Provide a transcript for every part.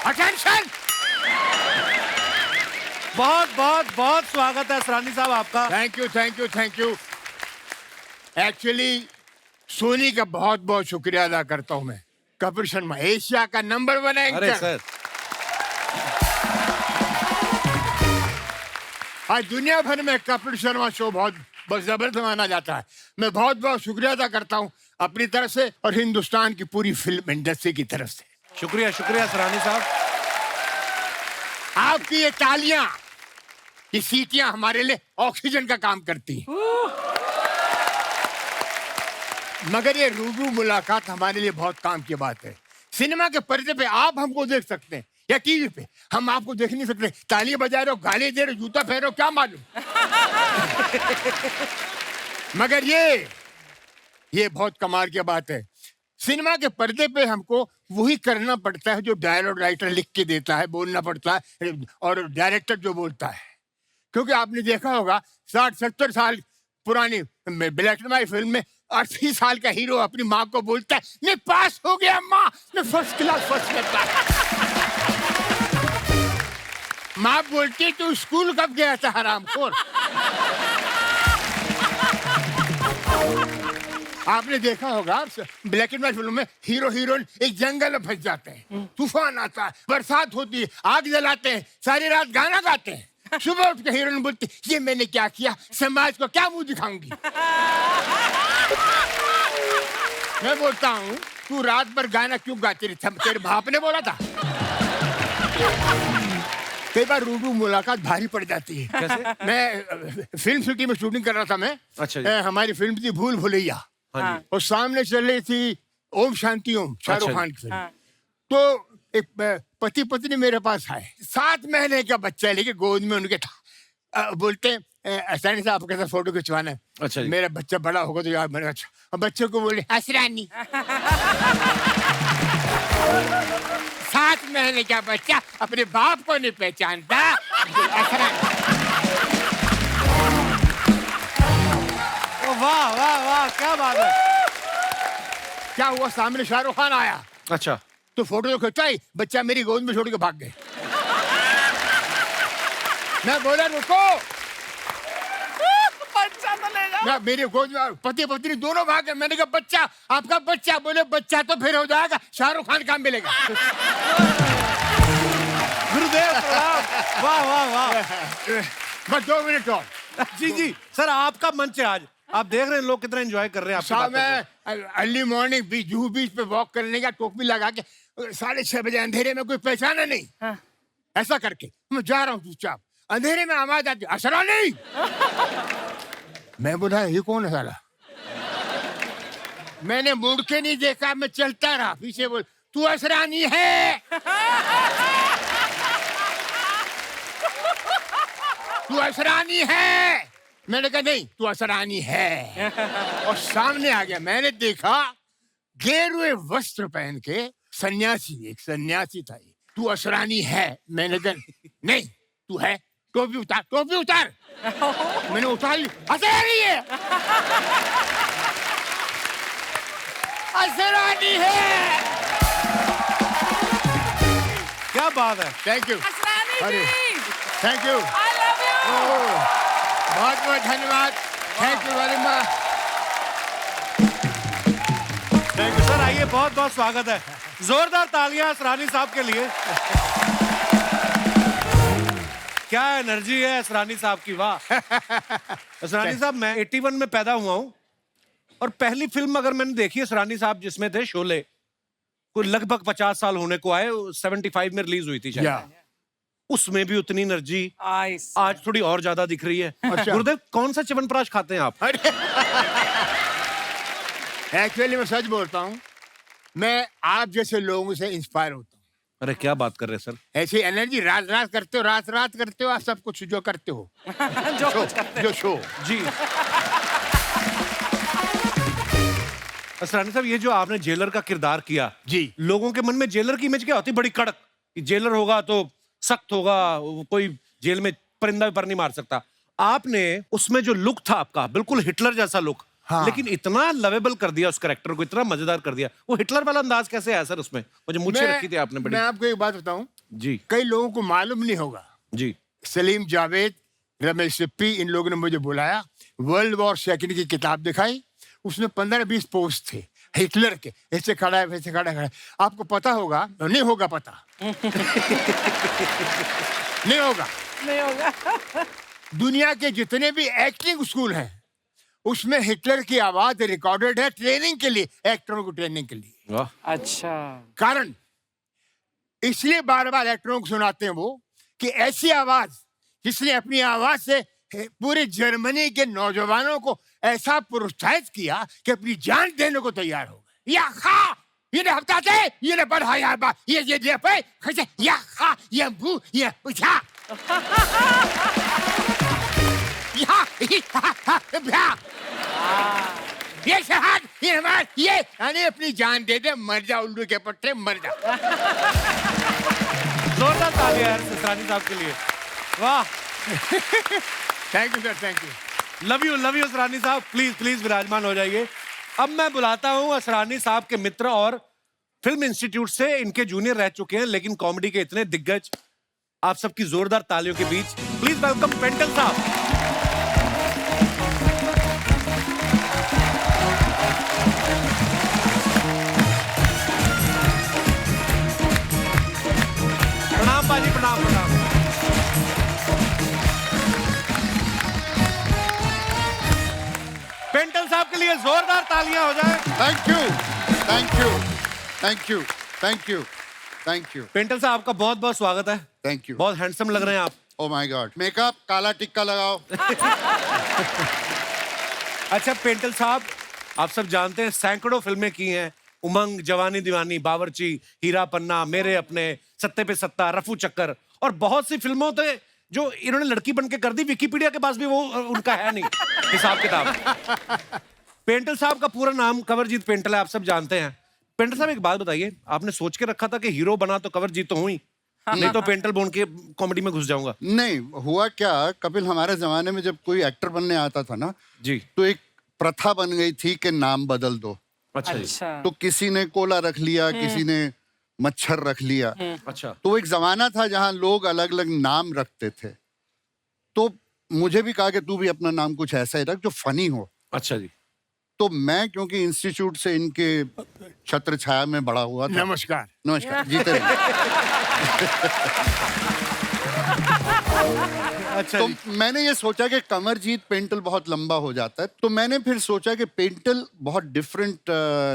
Attention. बहुत बहुत बहुत स्वागत है असरानी साहब आपका। Thank you thank you thank you. Actually Sony का बहुत बहुत शुक्रिया अदा करता हूँ मैं। कपिल शर्मा एशिया का नंबर 1 एंकर। अरे सर, आज दुनिया भर में कपिल शर्मा शो बहुत जबरदस्त माना जाता है। मैं बहुत बहुत शुक्रिया अदा करता हूँ अपनी तरफ से और हिंदुस्तान की पूरी फिल्म इंडस्ट्री की तरफ से। शुक्रिया शुक्रिया असरानी साहब। आपकी ये तालियां, ये सीटियां हमारे लिए ऑक्सीजन का काम करती हैं। मगर ये रूबरू मुलाकात हमारे लिए बहुत काम की बात है। सिनेमा के पर्दे पे आप हमको देख सकते हैं या टीवी पे, हम आपको देख नहीं सकते। तालियां बजा रहे हो, गाली दे रहे हो, जूता फेरो, क्या मालूम। मगर ये बहुत कमाल की बात है। सिनेमा के पर्दे पे हमको वही करना पड़ता है जो डायलॉग राइटर लिख के देता है, बोलना पड़ता है, और डायरेक्टर जो बोलता है। क्योंकि आपने देखा होगा 60-70 साल पुरानी ब्लैक एंड व्हाइट फिल्म में 80 साल का हीरो अपनी माँ को बोलता है, मैं पास हो गया माँ, मैं फर्स्ट क्लास फर्स्ट करता। माँ बोलती तू स्कूल कब गया था हरामखोर। आपने देखा होगा ब्लैक एंड व्हाइट फिल्म में हीरो हीरोइन एक जंगल में फंस जाते हैं, तूफान आता है, बरसात होती है, आग जलाते हैं, सारी रात गाना गाते हैं। सुबह उठ के हीरोइन बोलती ये मैंने क्या किया, समाज को क्या मुंह दिखाऊंगी। मैं बोलता हूँ तू रात भर गाना क्यों गाती रही, तेरे बाप ने बोला था। कई बार रूबरू मुलाकात भारी पड़ जाती है। कैसे? मैं फिल्म सिटी में शूटिंग कर रहा था मैं। अच्छा जी। हमारी फिल्म थी भूल भुलैया। हाँ। और सामने चल रही थी ओम शांति ओम, शाहरुख खान की फिल्म। तो एक पति पत्नी मेरे पास आए, 7 महीने का बच्चा लेके गोद में उनके था। बोलते असरानी साहब आपके साथ फोटो खिंचवाना है। अच्छा जी। मेरा बच्चा बड़ा होगा तो यार मैंने अच्छा। और बच्चे को बोले असरानी। 7 महीने का बच्चा अपने बाप को नहीं पहचानता। वाह वाह वाह, क्या बात है। क्या हुआ, सामने शाहरुख खान आया अच्छा, तो फोटो तो खिंचाई, बच्चा मेरी गोद में छोड़ के भाग गए। मैं बोला रुको, बच्चा तो ले जाओ। मैं मेरी गोद में पति पत्नी दोनों भाग गए। मैंने कहा बच्चा, आपका बच्चा। बोले बच्चा तो फिर हो जाएगा, शाहरुख खान का मिलेगा। गुरुदेव प्रणाम। वाह वाह वाह। बस 2 मिनट और। जी जी सर, आपका मंच है आज। आप देख रहे हैं लोग कितना एंजॉय कर रहे हैं आपकी साहब बातों को। मैं अर्ली मॉर्निंग जुहू बीच पे वॉक करने का, टोपी लगा के 6:30 बजे अंधेरे में कोई पहचाना नहीं। हाँ। ऐसा करके मैं जा रहा हूँ चुपचाप, अंधेरे में आवाज आती असरानी। मैं बोला ये कौन है साला। मैंने मुड़ के नहीं देखा, मैं चलता रहा। पीछे बोल तू असरानी है, तू असरानी है। मैंने कहा नहीं तू असरानी है। और सामने आ गया, मैंने देखा गेरुए वस्त्र पहन के सन्यासी, एक सन्यासी था। ये तू असरानी है। मैंने कहा नहीं तू है, टोपी उतार, टोपी उतार। मैंने उतार ली, असरानी है, असरानी है। क्या बात है। थैंक यू, असरानी अरे जी, thank you, I love you। बहुत बहुत धन्यवाद। Thank you very much. Thank you sir. आइए, बहुत बहुत स्वागत है। जोरदार तालियां असरानी साहब के लिए। क्या एनर्जी है असरानी साहब की, वाह। असरानी साहब, मैं 81 में पैदा हुआ हूं और पहली फिल्म अगर मैंने देखी असरानी साहब जिसमें थे शोले, कोई लगभग 50 साल होने को आए, 75 में रिलीज हुई थी शायद। उसमें भी उतनी एनर्जी आज थोड़ी और ज्यादा दिख रही है। अच्छा। गुरुदेव, कौन सा च्यवनप्राश खाते हैं आप? एक्चुअली मैं सच बोलता हूँ, मैं आप जैसे लोगों से इंस्पायर होता हूँ। अरे क्या बात कर रहे हैं सर। ऐसी एनर्जी रात रात करते हो, रात रात करते हो आप सब कुछ जो करते हो। जो शो जी। असरानी साहब, ये जो आपने जेलर का किरदार किया, जी, लोगों के मन में जेलर की इमेज क्या होती है? बड़ी कड़क, कि जेलर होगा तो सख्त होगा, कोई जेल में परिंदा भी पर नहीं मार सकता। आपने उसमें जो लुक था आपका, बिल्कुल हिटलर जैसा लुक। हाँ। लेकिन इतना लवेबल कर दिया उस कैरेक्टर को, इतना मजेदार कर दिया। वो हिटलर वाला अंदाज कैसे आया सर उसमें? मुझे मुझे रखी थी आपने बड़ी। मैं आपको एक बात बताऊं, जी कई लोगों को मालूम नहीं होगा। जी सलीम जावेद, रमेश सिप्पी, इन लोगों ने मुझे बुलाया, वर्ल्ड वॉर सेकंड की किताब दिखाई। उसमें 15-20 पोस्ट थे हिटलर के, ऐसे खड़ा है वैसे खड़ा है। आपको पता होगा, नहीं होगा पता नहीं होगा। नहीं होगा। दुनिया के जितने भी एक्टिंग स्कूल हैं उसमें हिटलर की आवाज रिकॉर्डेड है, ट्रेनिंग के लिए, एक्टरों को ट्रेनिंग के लिए। वाह अच्छा। कारण इसलिए बार बार एक्टरों को सुनाते हैं वो कि ऐसी आवाज जिसने अपनी आवाज से पूरे जर्मनी के नौजवानों को ऐसा प्रोत्साहित किया कि अपनी जान देने को तैयार हो गए। या खा ये ने हफ्ता थे ये ने बढ़ा या बा ये पे खसे या खा ये भू ये उठा या भ्या ये शहाद ये मार ये यानी अपनी जान दे दे, मर जा उल्लू के पट्टे, मर जा। जोरदार तालियां यार असरानी साहब के लिए। वाह, thank you sir, thank you. Love you Asrani साहब। प्लीज प्लीज विराजमान हो जाइए। अब मैं बुलाता हूं असरानी साहब के मित्र और फिल्म इंस्टीट्यूट से इनके जूनियर रह चुके हैं लेकिन कॉमेडी के इतने दिग्गज, आप सबकी जोरदार तालियों के बीच प्लीज वेलकम पेंटल साहब। प्रणाम बाजी, प्रणाम प्रणाम। पेंटल साहब के लिए जोरदार तालियां हो जाए। Thank you, thank you, thank you, thank you, thank you, Pental साहब आपका बहुत बहुत स्वागत है। Thank you. बहुत हैंडसम लग रहे हैं आप। ओ माय गॉड, मेकअप, काला टिक्का लगाओ। अच्छा पेंटल साहब, आप सब जानते हैं सैकड़ों फिल्में की हैं, उमंग, जवानी दीवानी, बावर्ची, हीरा पन्ना, मेरे अपने, सत्ते पे सत्ता, रफू चक्कर और बहुत सी फिल्मों थे जो इन्होंने लड़की बन के कर दी। विकिपीडिया के पास भी वो उनका है नहीं हिसाब किताब। पेंटल साहब का पूरा नाम कंवरजीत पेंटल है, आप सब जानते हैं। पेंटल साहब एक बात बताइए, आपने सोच के रखा था कि हीरो बना तो कंवरजीत तो हूं ही, नहीं तो पेंटल बोन के कॉमेडी में घुस जाऊंगा? नहीं हुआ क्या, कपिल, हमारे जमाने में जब कोई एक्टर बनने आता था ना जी। तो एक प्रथा बन गई थी कि नाम बदल दो। अच्छा जी। अच्छा। तो किसी ने कोला रख लिया, किसी ने मच्छर रख लिया। अच्छा। तो एक जमाना था जहां लोग अलग अलग नाम रखते थे। तो मुझे भी कहा कि तू भी अपना नाम कुछ ऐसा ही रख जो फनी हो। अच्छा जी। तो मैं क्योंकि इंस्टीट्यूट से इनके छत्र छाया में बड़ा हुआ था। नमस्कार। नमस्कार, जीते रहिए। अच्छा तो जी। मैंने ये सोचा कि कमरजीत पेंटल बहुत लंबा हो जाता है, तो मैंने फिर सोचा कि पेंटल बहुत डिफरेंट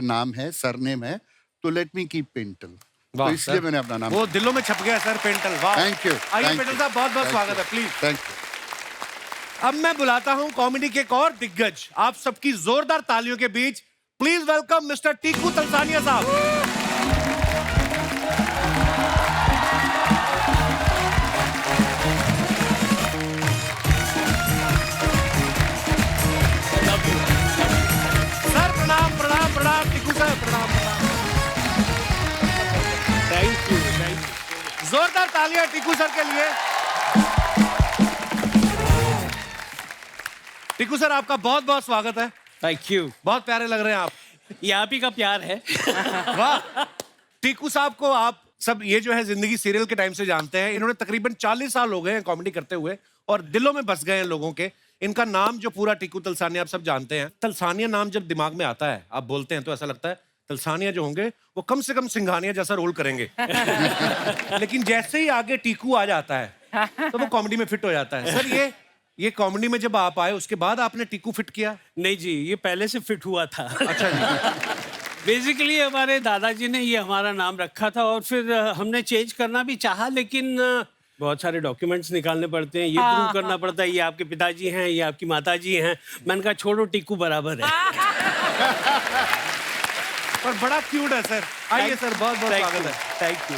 नाम है, सरनेम है, तो लेट मी कीप पेंटल। तो इसलिए मैंने अपना नाम। वो दिलों में छप गया सर, पेंटल। वाह, थैंक यू। आइए पेंटल साहब, बहुत बहुत स्वागत है, प्लीज। Thank you. अब मैं बुलाता हूं कॉमेडी के एक और दिग्गज, आप सबकी जोरदार तालियों के बीच please welcome mister Tiku Talsania साहब। सर प्रणाम प्रणाम प्रणाम, टीकू सर प्रणाम प्रणाम। Thank you. जोरदार तालियां टीकू सर के लिए। टीकू सर आपका बहुत बहुत स्वागत है। Thank you. बहुत प्यारे लग रहे हैं आप। ये आप ही का प्यार है। वाह, टीकू साहब को आप सब ये जो है जिंदगी सीरियल के टाइम से जानते हैं। इन्होंने तकरीबन 40 साल हो गए हैं कॉमेडी करते हुए और दिलों में बस गए हैं लोगों के। इनका नाम जो पूरा टीकू तलसानिया आप सब जानते हैं। तलसानिया नाम जब दिमाग में आता है, आप बोलते हैं तो ऐसा लगता है तलसानिया जो होंगे वो कम से कम सिंघानिया जैसा रोल करेंगे। लेकिन जैसे ही आगे टीकू आ जाता है तो वो कॉमेडी में फिट हो जाता है। सर ये कॉमेडी में जब आप आए उसके बाद आपने टीकू फिट किया? नहीं जी, ये पहले से फिट हुआ था। अच्छा जी। बेसिकली हमारे दादाजी ने ये हमारा नाम रखा था और फिर हमने चेंज करना भी चाहा, लेकिन बहुत सारे डॉक्यूमेंट्स निकालने पड़ते हैं, ये प्रूव करना पड़ता है ये आपके पिताजी हैं, ये आपकी माताजी हैं। मैंने कहा छोड़ो, टीकू बराबर है। और बड़ा क्यूट है सर। आइए सर, बहुत बहुत स्वागत है। Thank you.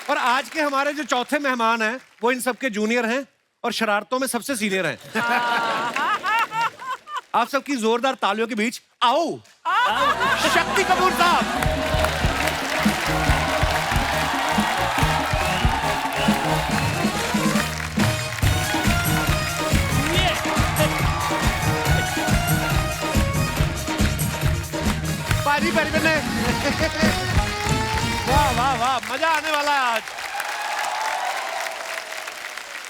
और आज के हमारे जो चौथे मेहमान हैं वो इन सबके जूनियर हैं और शरारतों में सबसे सीनियर हैं। आप सबकी जोरदार तालियों के बीच आओ शक्ति कपूर साहब। पारी पारी बने। वाह वाह वाह, मजा आने वाला है आज।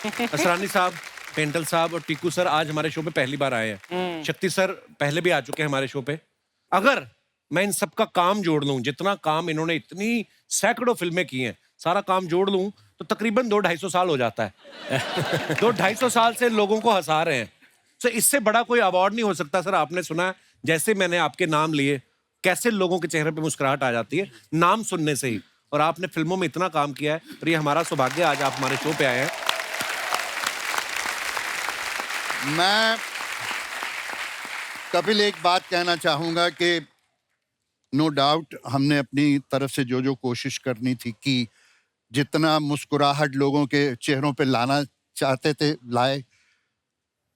असरानी साहब, पेंटल साहब और टीकू सर आज हमारे शो पे पहली बार आए हैं। शक्ति सर पहले भी आ चुके हैं हमारे शो पे। अगर मैं इन सबका काम जोड़ लूं, जितना काम इन्होंने इतनी सैकड़ों फिल्में की हैं, सारा काम जोड़ लूं तो तकरीबन 200-250 साल हो जाता है। 200-250 साल से लोगों को हंसा रहे हैं। तो इससे बड़ा कोई अवार्ड नहीं हो सकता सर। आपने सुना है जैसे मैंने आपके नाम लिए कैसे लोगों के चेहरे पे मुस्कुराहट आ जाती है नाम सुनने से ही। और आपने फिल्मों में इतना काम किया है और ये हमारा सौभाग्य आज आप हमारे शो पे आए हैं। मैं कपिल एक बात कहना चाहूंगा कि नो डाउट हमने अपनी तरफ से जो जो कोशिश करनी थी कि जितना मुस्कुराहट लोगों के चेहरों पे लाना चाहते थे लाए,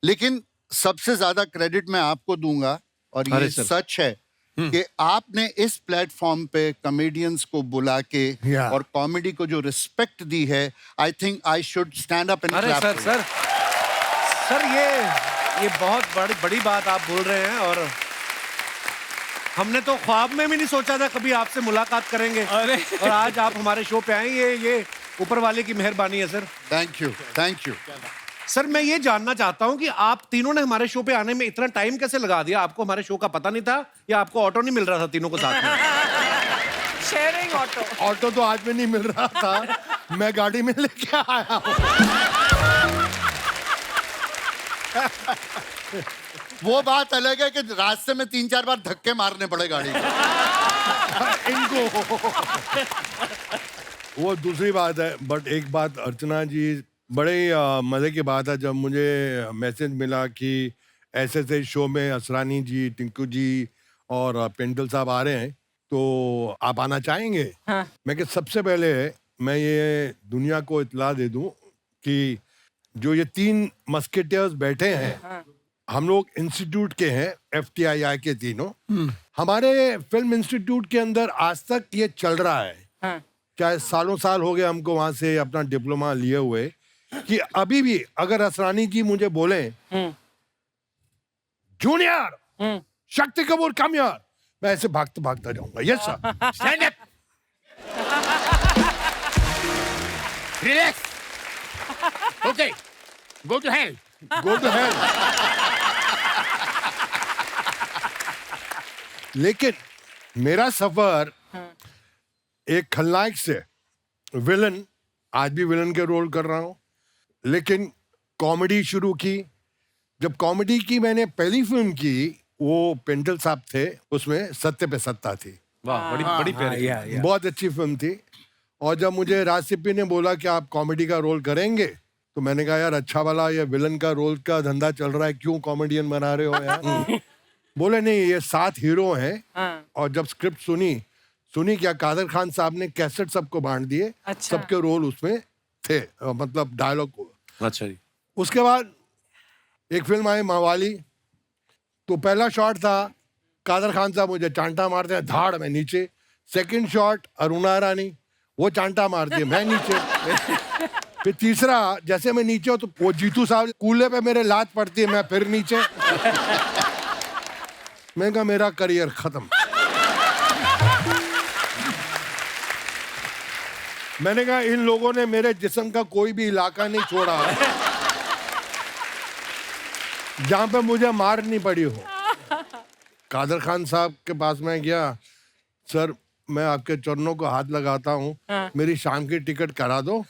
लेकिन सबसे ज्यादा क्रेडिट मैं आपको दूंगा और ये सच है कि आपने इस प्लेटफॉर्म पे कॉमेडियंस को बुला के और कॉमेडी को जो रिस्पेक्ट दी है, I think I should stand up and clap. Sir ये बहुत बड़ी बात आप बोल रहे हैं और हमने तो ख्वाब में भी नहीं सोचा था कभी आपसे मुलाकात करेंगे। और आज आप हमारे शो पे आए, ये ऊपर वाले की मेहरबानी है sir. Thank you, thank you. Sir मैं ये जानना चाहता हूं कि आप तीनों ने हमारे शो पे आने में इतना टाइम कैसे लगा दिया? आपको हमारे शो का पता नहीं था या आपको ऑटो नहीं मिल रहा था तीनों को साथ में? Sharing auto. ऑटो तो आज में नहीं मिल रहा था, मैं गाड़ी में लेके आया हूँ। वो बात अलग है कि रास्ते में 3-4 बार धक्के मारने पड़े गाड़ी को। इनको वो दूसरी बात है। बट एक बात अर्चना जी, बड़े ही मजे की बात है जब मुझे मैसेज मिला कि ऐसे शो में असरानी जी, टिंकू जी और पेंटल साहब आ रहे हैं तो आप आना चाहेंगे? हाँ। मैं कि सबसे पहले मैं ये दुनिया को इत्तला दे दूं कि जो ये 3 मस्केटियर्स बैठे हैं, हाँ। हम लोग इंस्टीट्यूट के हैं, FTII के तीनों। हमारे फिल्म इंस्टीट्यूट के अंदर आज तक ये चल रहा है, हाँ। चाहे सालों साल हो गए हमको वहां से अपना डिप्लोमा लिए हुए, कि अभी भी अगर असरानी जी मुझे बोले जूनियर शक्ति कपूर कम यार, मैं ऐसे भागता भागता जाऊंगा। Yes sir. Stand up, relax, okay, go to hell, go to hell. लेकिन मेरा सफर एक खलनायक से विलन, आज भी विलन के रोल कर रहा हूं, लेकिन कॉमेडी शुरू की। जब कॉमेडी की मैंने पहली फिल्म की, वो पेंटल साहब थे, उसमें सत्य पे सत्ता थी। वाह, बड़ी प्यारी, बहुत अच्छी फिल्म थी। और जब मुझे राज सिप्पी ने बोला कि आप कॉमेडी का रोल करेंगे, तो मैंने कहा यार अच्छा वाला ये विलन का रोल का धंधा चल रहा है, क्यों कॉमेडियन बना रहे हो यार? बोले नहीं, ये 7 हीरो हैं। और जब स्क्रिप्ट सुनी क्या, कादर खान साहब ने कैसेट सबको बांट दिए। अच्छा। सबके रोल उसमें थे, मतलब डायलॉग। अच्छा जी। उसके बाद एक फिल्म आई मवाली, तो पहला शॉट था कादर खान साहब मुझे चांटा मारते हैं धाड़ में नीचे। सेकंड शॉट अरुणा रानी, वो चांटा मारती है, मैं नीचे। फिर तीसरा जैसे मैं नीचे हूं तो वो जीतू साहब कूल्हे पे मेरे लात पड़ती है, मैं फिर नीचे। मैंने कहा मेरा करियर खत्म। मैंने कहा इन लोगों ने मेरे जिस्म का कोई भी इलाका नहीं छोड़ा जहां पे मुझे मार नहीं पड़ी हो। कादर खान साहब के पास मैं गया, सर मैं आपके चरणों को हाथ लगाता हूँ, मेरी शाम की टिकट करा दो।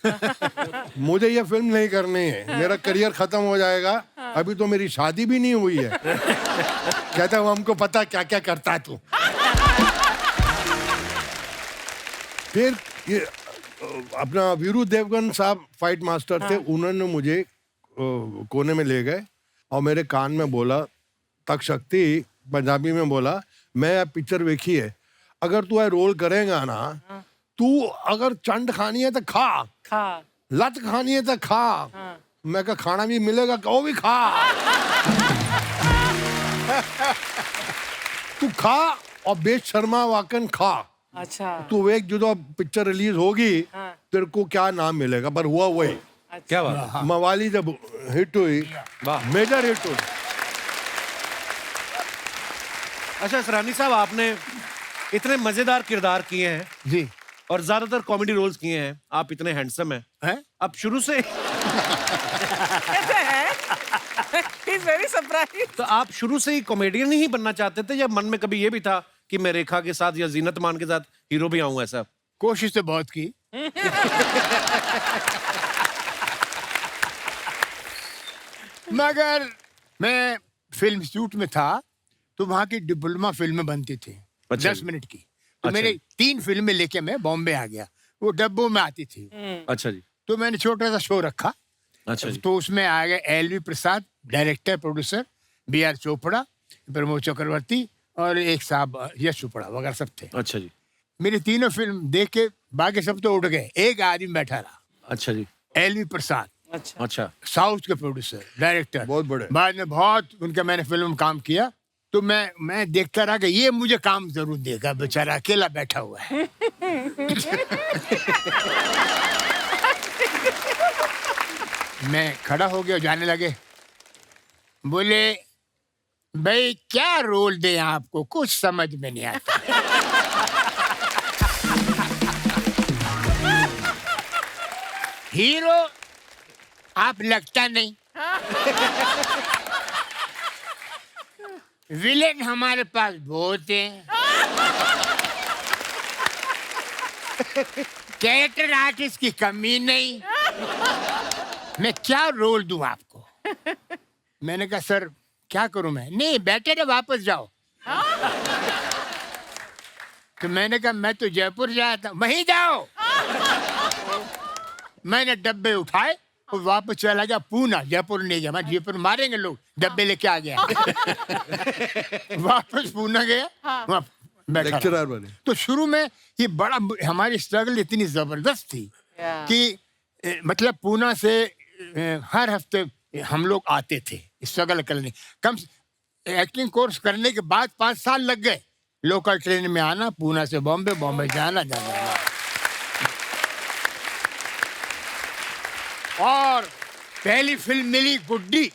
मुझे ये फिल्म नहीं करनी है, मेरा करियर खत्म हो जाएगा, अभी तो मेरी शादी भी नहीं हुई है। कहता हूँ हमको पता क्या क्या करता है तू। फिर ये अपना वीरू देवगन साहब फाइट मास्टर थे, उन्होंने मुझे कोने में ले गए और मेरे कान में बोला, तक शक्ति पंजाबी में बोला, मैं पिक्चर देखी है, अगर तू ये रोल करेगा ना, तू अगर चंड खानी है तो खा, लत खानी है तो खा। मैं कहा खाना भी मिलेगा, वो भी खा। तू खा और बेशर्मा वाकन खा। अच्छा। तू एक जो पिक्चर रिलीज होगी, तेरे को क्या नाम मिलेगा, पर हुआ वही। अच्छा। क्या बात। मवाली जब हिट हुई, मेजर हिट हुई। अच्छा असरानी साहब, आपने इतने मजेदार किरदार किए हैं जी, और ज्यादातर कॉमेडी रोल्स किए हैं, आप इतने हैंडसम हैं। अब शुरू से कैसे है? He's very surprised. तो आप शुरू से ही कॉमेडियन ही बनना चाहते थे या मन में कभी ये भी था कि मैं रेखा के साथ या जीनत मान के साथ हीरो भी आऊं ऐसा? कोशिश तो बहुत की। मगर मैं फिल्म शूट में था तो वहां की डिप्लोमा फिल्में बनती थी, अच्छा 10 जी। मिनट की। तो अच्छा मैंने जी। 3 फिल्में लेके मैं बॉम्बे आ गया। वो डब्बों में आती थी। अच्छा जी। तो मैंने छोटा सा शो रखा। अच्छा जी। तो उसमें आ गए L V Prasad, director producer, B R Chopra, Pramod Chakravarty और एक साहब यश चोपड़ा वगैरह सब थे। अच्छा जी। मेरी तीनों फिल्म देख के बाकी सब तो उठ गए, एक आदमी बैठा रहा, अच्छा जी। एलवी प्रसाद, अच्छा। अच्छा। साउथ के प्रोड्यूसर, डायरेक्टर। बहुत बड़े। बाद में बहुत उनका मैंने फिल्म में काम किया। तो मैं देखता रहा कि ये मुझे काम जरूर देगा, बेचारा अकेला बैठा हुआ है। मैं खड़ा हो गया, जाने लगे। बोले भाई क्या रोल दे आपको, कुछ समझ में नहीं आता। हीरो आप लगता नहीं, विलेन हमारे पास बहुत हैं, कैरेक्टर आर्टिस्ट की कमी नहीं, मैं क्या रोल दूं आपको। मैंने कहा सर क्या करूं मैं, नहीं बेटर है वापस जाओ। तो मैंने कहा मैं तो जयपुर जाया था, वहीं जाओ। मैंने डब्बे उठाए और वापस चला गया पूना, जयपुर नहीं गया, मैं जयपुर मारेंगे लोग, डब्बे लेके आ गया। वापस पूना गया, वहाँ बैठा रहा। लेक्चरर बने। तो शुरू में ये बड़ा हमारी स्ट्रगल इतनी जबरदस्त थी कि मतलब पूना से हर हफ्ते हम लोग आते थे स्ट्रगल करने। कम एक्टिंग कोर्स करने के बाद 5 साल लग गए लोकल ट्रेन में आना, पूना से बॉम्बे, बॉम्बे जाना जाना। और पहली फिल्म मिली गुड्डी,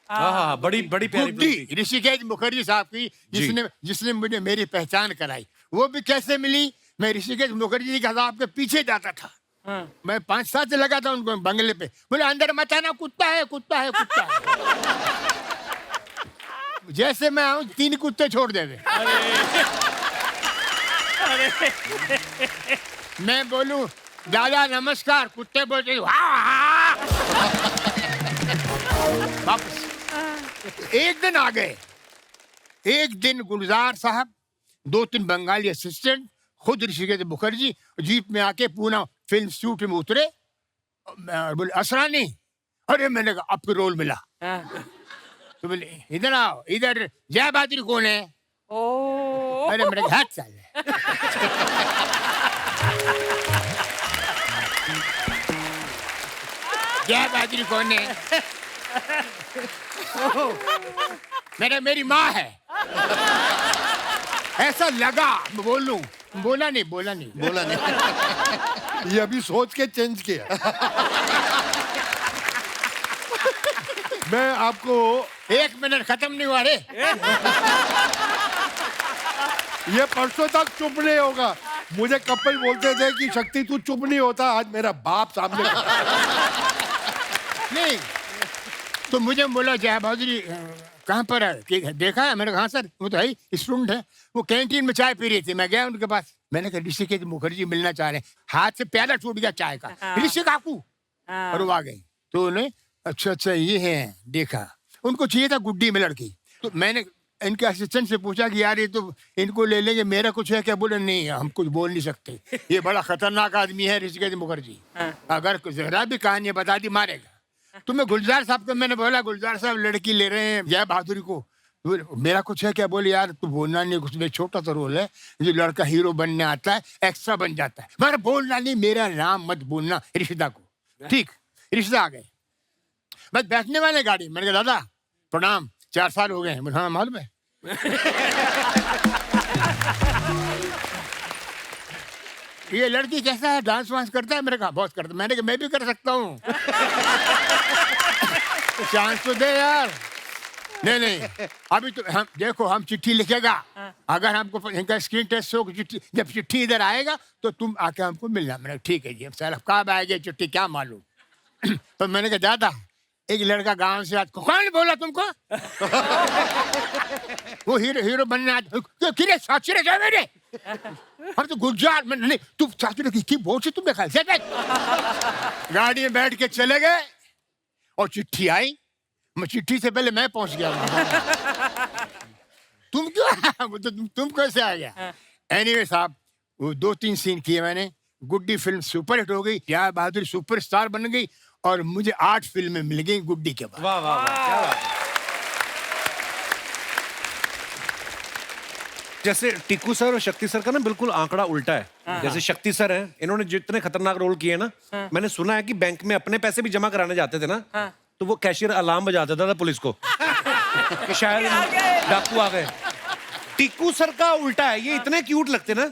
हाँ, बड़ी बड़ी प्यारी फिल्म थी। गुड्डी ऋषिकेश मुखर्जी साहब की, जिसने मुझे मेरी पहचान कराई। वो भी कैसे मिली, मैं ऋषिकेश मुखर्जी जी के साहब के पीछे जाता था। मैं 5 साल से लगा था उनको बंगले पे। बोले अंदर मत आना, कुत्ता है कुत्ता है कुत्ता है। जैसे मैं आऊं 3 कुत्ते छोड़ दे। मैं बोलूं दादा नमस्कार, कुत्ते बोलते वापस। एक दिन आ गए, एक दिन गुलजार साहब, 2-3 बंगाली असिस्टेंट, खुद ऋषिकेश मुखर्जी जीप में आके पूना फिल्म शूट में उतरे। बोले असरानी, अरे मैंने कहा आपको रोल मिला। तो बोले इधर आओ, इधर जय बहादुर कौन है। ओह। अरे मैंने कहा हट साले। जय बहादुर कौन है। मेरी माँ है। ऐसा लगा बोलूं, बोला नहीं। बोला नहीं। ये अभी सोच के चेंज किया। मैं आपको 1 मिनट खत्म नहीं हुआ रे। ये परसों तक चुप नहीं होगा। मुझे कपिल बोलते थे कि शक्ति तू चुप नहीं होता, आज मेरा बाप सामने। नहीं तो मुझे बोला जय बहादुर कहाँ पर है, कि देखा है। मैंने कहा हाँ सर, वो तो है स्टूडेंट है। वो कैंटीन में चाय पी रही थी, मैं गया उनके पास। मैंने कहा ऋषिकेश मुखर्जी मिलना चाह रहे हैं। हाथ से प्याला टूट गया चाय का। ऋषि काकू, और वो आ गई। तो उन्हें अच्छा ये है, देखा उनको चाहिए था गुड्डी में लड़की। तो मैंने इनके असिस्टेंट से पूछा कि यार ये तो इनको ले लेंगे, मेरा कुछ है क्या। बोले नहीं हम कुछ बोल नहीं सकते, ये बड़ा खतरनाक आदमी है ऋषिकेश मुखर्जी, अगर जरा भी कहानी बता दी मारेगा। तो मैं गुलजार साहब को मैंने बोला गुलजार साहब लड़की ले रहे हैं जय बहादुर को, मेरा कुछ है क्या। बोले यार तू बोलना नहीं, कुछ में छोटा सा रोल है, जो लड़का हीरो बनने आता है एक्स्ट्रा बन जाता है। मगर बोलना नहीं, मेरा नाम मत बोलना रिश्ता को। ठीक, रिश्ता आ गए, बस बैठने वाले गाड़ी। मैंने कहा दादा प्रणाम, 4 साल हो गए हैं। हाँ मालूम है। ये लड़की कैसा है, डांस वांस करता है। मेरे कहा बहुत करता। मैंने कहा मैं भी कर सकता हूँ। चांस तो दे यार। नहीं अभी तो हम देखो, हम चिट्ठी लिखेगा, अगर हमको इनका स्क्रीन टेस्ट हो, चिट्ठी जब चिट्ठी इधर आएगा तो तुम आके हमको मिलना। मैंने ठीक है जी, सर कब आएगी चिट्ठी क्या मालूम। तो मैंने कहा दादा एक लड़का गांव से आज कौन बोला तुमको? वो हीरो बनने आज किरे साचरे जा मेरे। हम तो गुलजार में नहीं तू साचरे की बोल से तुमने खाया से गाड़ी में बैठ के चले गए और चिट्ठी आई। मैं चिट्ठी से पहले मैं पहुंच गया वहां। तुम क्यों तुम कैसे आ गया? एनीवे साहब वो 2-3 सीन किए मैंने। गुड्डी फिल्म सुपरहिट हो गई, प्यार बहादुर सुपरस्टार बन गई और मुझे 8 फिल्में मिल गई गुड्डी के बाद। वाह वाह वाह, क्या बात है। जैसे टिक्कू सर और शक्ति सर का ना बिल्कुल आंकड़ा उल्टा है। जैसे शक्ति सर हैं, इन्होंने जितने खतरनाक रोल किए ना, मैंने सुना है कि बैंक में अपने पैसे भी जमा कराने जाते थे ना, तो वो कैशियर अलार्म बजा देता था पुलिस को कि शायद डाकू आ गए। टिक्कू सर का उल्टा है, ये इतने क्यूट लगते ना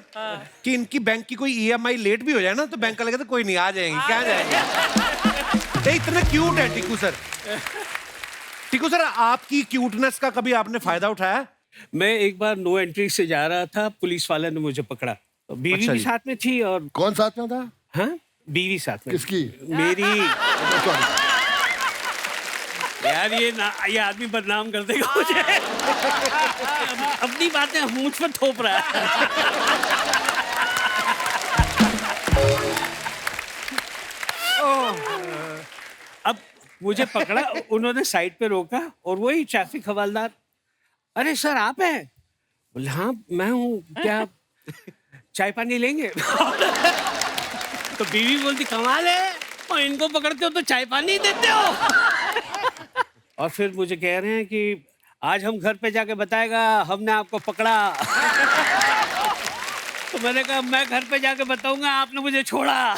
कि इनकी बैंक की कोई ईएमआई लेट भी हो जाए ना तो बैंक वाले कहते कोई नहीं, आ जाएंगे, क्या जाएंगे। इतने क्यूट है टिक्कू सर। टिक्कू सर, आपकी क्यूटनेस का कभी आपने फायदा उठाया? मैं एक बार नो एंट्री से जा रहा था, पुलिस वाले ने मुझे पकड़ा। बीवी अच्छा भी जी। साथ में थी और कौन साथ में था? हाँ बीवी साथ में। किसकी? मेरी। यार ये आदमी बदनाम कर देगा मुझे। अपनी बातें मुझ पर थोप रहा है। अब मुझे पकड़ा, उन्होंने साइड पे रोका और वही ट्रैफिक हवलदार, अरे सर आप हैं? बोले हाँ मैं हूँ, क्या चाय पानी लेंगे? तो बीवी बोलती कमाल है, और इनको पकड़ते हो तो चाय पानी देते हो। और फिर मुझे कह रहे हैं कि आज हम घर पे जाके बताएगा हमने आपको पकड़ा। तो मैंने कहा मैं घर पे जाके बताऊंगा आपने मुझे छोड़ा।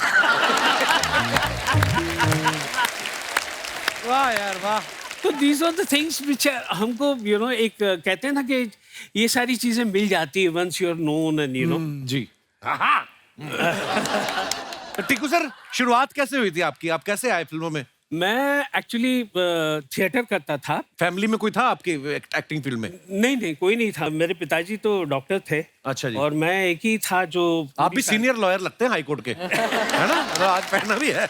वाह यार वाह। तो these are the things which हमको एक कहते हैं ना कि ये सारी चीजें मिल जाती है once you are known and जी। टिक्कू सर, शुरुआत कैसे हुई थी आपकी? आप कैसे आए फिल्मों में? मैं एक्चुअली थिएटर करता था। फैमिली में कोई था आपकी एक्टिंग फील्ड में? नहीं कोई नहीं था। मेरे पिताजी तो डॉक्टर थे। अच्छा जी। और मैं एक ही था जो। आप भी सीनियर लॉयर लगते हैं हाई कोर्ट के, है ना? तो आज पहना भी है।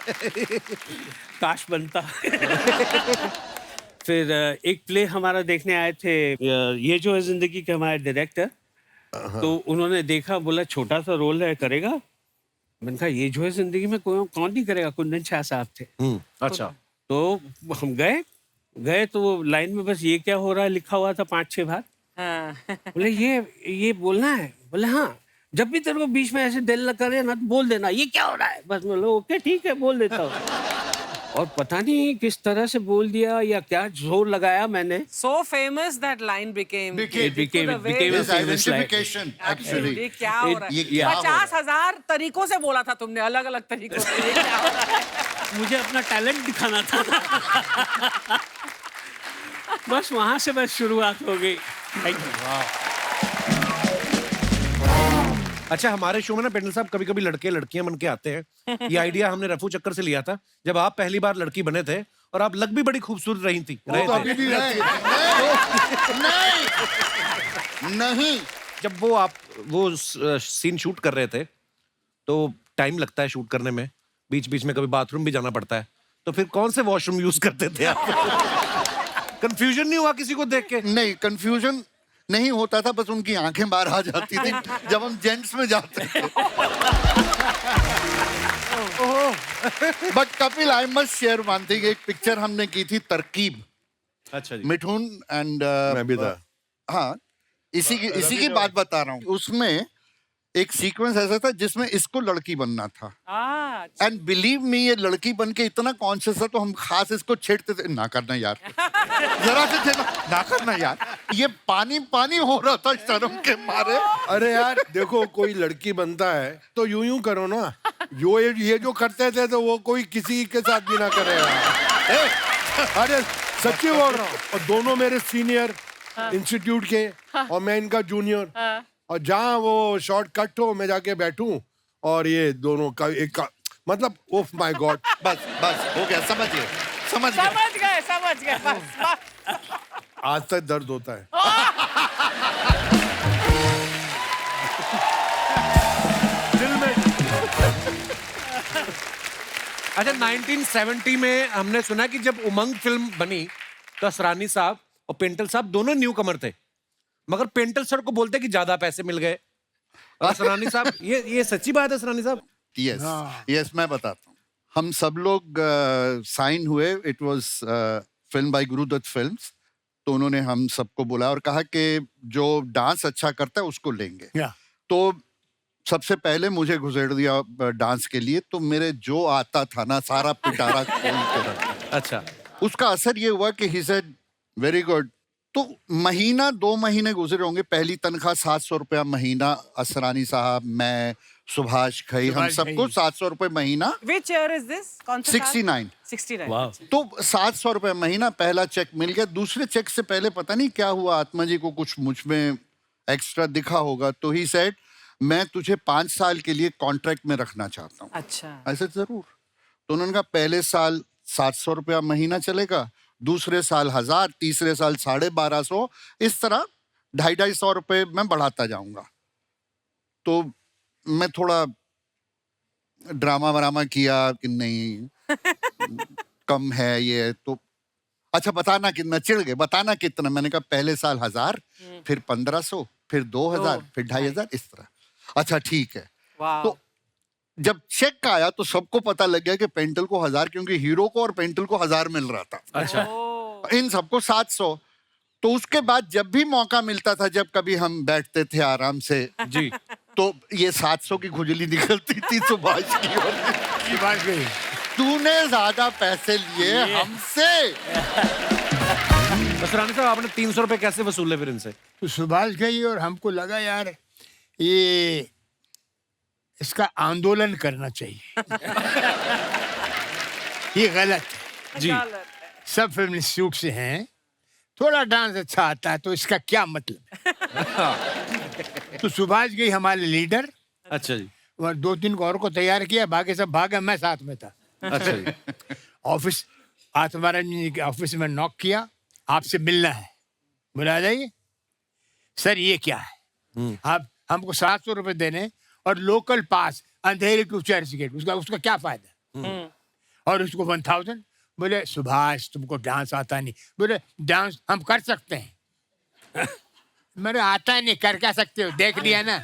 काश बनता। फिर एक प्ले हमारा देखने आए थे, ये जो है जिंदगी के हमारे डायरेक्टर। तो उन्होंने देखा, बोला छोटा सा रोल है, करेगा? मैंने कहा ये जो है जिंदगी में कौन नहीं करेगा। कुंदन शाह साहब थे। अच्छा। तो हम गए तो वो लाइन में बस ये क्या हो रहा है लिखा हुआ था 5-6 बार। बोले ये बोलना है? बोले हाँ, जब भी तेरे को बीच में ऐसे दिल करे ना तो बोल देना ये क्या हो रहा है। बस बोलो ओके ठीक है, बोल देता हूँ। और पता नहीं किस तरह से बोल दिया या क्या जोर लगाया मैंने। So famous that line became. It became a His famous line. identification actually. ये क्या हो रहा ये है? क्या हो रहा है? 50,000 तरीकों से बोला था तुमने, अलग अलग तरीकों से। ये क्या हो रहा है? मुझे अपना टैलेंट दिखाना था। बस वहां से बस शुरुआत हो गई। Thank you. अच्छा, हमारे शो में ना पेंडल साहब कभी कभी लड़के लड़कियां बन के आते हैं। ये आइडिया हमने रफू चक्कर से लिया था जब आप पहली बार लड़की बने थे, और आप लग भी बड़ी खूबसूरत रही थी। वो तो अभी भी रहे। नहीं। जब वो सीन शूट कर रहे थे तो टाइम लगता है शूट करने में, बीच बीच में कभी बाथरूम भी जाना पड़ता है, तो फिर कौन से वॉशरूम यूज करते थे आप? कंफ्यूजन नहीं हुआ किसी को देख के? नहीं, कंफ्यूजन नहीं होता था, बस उनकी आंखें बाहर आ जाती थी जब हम जेंट्स में जाते थे। But Kapil, I must share one thing. एक पिक्चर हमने की थी तरकीब, अच्छा जी। मिठुन एंड मैं भी था। हाँ, इसी की बात बता रहा हूँ। उसमें एक सीक्वेंस ऐसा था जिसमें इसको लड़की बनना था। अच्छा। एंड बिलीव मी, ये लड़की बन के इतना कॉन्शियस था तो हम खास इसको छेड़ते थे, ना करना यार, जरा से थे ना करना यार। ये पानी हो रहा था शर्म के मारे। अरे यार देखो, कोई लड़की बनता है तो यूं करो ना, ये जो करते थे तो वो कोई किसी के साथ भी ना करेगा। अरे सच्ची बोल रहा हूँ। और दोनों मेरे सीनियर इंस्टीट्यूट के और मैं इनका जूनियर, और जहाँ वो शॉर्ट कट हो मैं जाके बैठूं और ये दोनों का एक मतलब ओह माय गॉड। बस हो गया, समझ गए। समझ गए बस। आज तक दर्द होता है। दिल में। अच्छा 1970 में हमने सुना कि जब उमंग फिल्म बनी तो असरानी साहब और पेंटल साहब दोनों न्यू कमर थे, मगर पेंटल सर को बोलते कि ज्यादा पैसे मिल गए। और असरानी साहब, ये सच्ची बात है असरानी साहब? यस यस, मैं बताता हूँ। हम सब लोग साइन हुए, it was film by Guru Dutt films. तो उन्होंने हम सबको बुलाया और कहा कि जो डांस अच्छा करता है उसको लेंगे। या तो सबसे पहले मुझे घुसेड़ दिया डांस के लिए, तो मेरे जो आता था ना सारा पिटारा खोल के रखा। अच्छा। उसका असर ये हुआ कि ही सेड वेरी गुड। तो महीना 2 महीने गुजरे होंगे, पहली तनख्वाह 700 रुपया महीना, असरानी साहब, मैं, सुभाष घई, हम सुभाष सबको घई। 700 रुपए महीना। Which year is this? कौन सा साल? 69। 69। वाह। तो 700 रुपए महीना पहला चेक मिल गया। दूसरे चेक से पहले पता नहीं क्या हुआ, आत्मा जी को कुछ मुझ में एक्स्ट्रा दिखा होगा, तो ही सेड मैं तुझे 5 साल के लिए कॉन्ट्रैक्ट में रखना चाहता हूँ। अच्छा। ऐसे जरूर। तो उन्होंने कहा पहले साल 700 रुपया महीना चलेगा, दूसरे साल 1000, तीसरे साल 1250, इस तरह 250 रुपए मैं बढ़ाता जाऊंगा। तो मैं थोड़ा ड्रामा वरामा किया कि नहीं कम है ये, तो अच्छा बताना कितना, चिढ़ गए, बताना कितना। मैंने कहा पहले साल 1000, फिर 1500, फिर 2000, फिर 2500, इस तरह। अच्छा ठीक है। वाह। तो जब चेक आया तो सबको पता लग गया कि पेंटल को 1000, क्योंकि हीरो को और पेंटल को 1000 मिल रहा था, अच्छा। इन सबको 700। तो उसके बाद जब भी मौका मिलता था, जब कभी हम बैठते थे आराम से, जी। तो ये 700 की खुजली निकलती थी सुभाष की, और की बात गई। तूने ज्यादा पैसे लिए हमसे। असरानी साहब, आपने 300 रुपए कैसे वसूले फिर इनसे? तो सुभाष गई और हमको लगा यार ये इसका आंदोलन करना चाहिए। ये गलत है। जी। सब फिल्म इंस्टीट्यूट से हैं, थोड़ा डांस अच्छा आता है तो इसका क्या मतलब है? तो सुभाष गई हमारे लीडर, अच्छा जी। और 2-3 को और को तैयार किया, बाकी सब भागे, मैं साथ में था। अच्छा जी। ऑफिस, आत्माराम जी के ऑफिस में नॉक किया, आपसे मिलना है, बुला जाइए। सर ये क्या है, आप हमको 700 रुपए देने और लोकल पास अंधेरे टू चर्च गेट, उसका क्या फायदा? और उसको 1000। बोले सुभाष तुमको डांस आता नहीं। बोले डांस हम कर सकते हैं। मेरे आता नहीं, कर क्या सकते हो, देख लिया ना।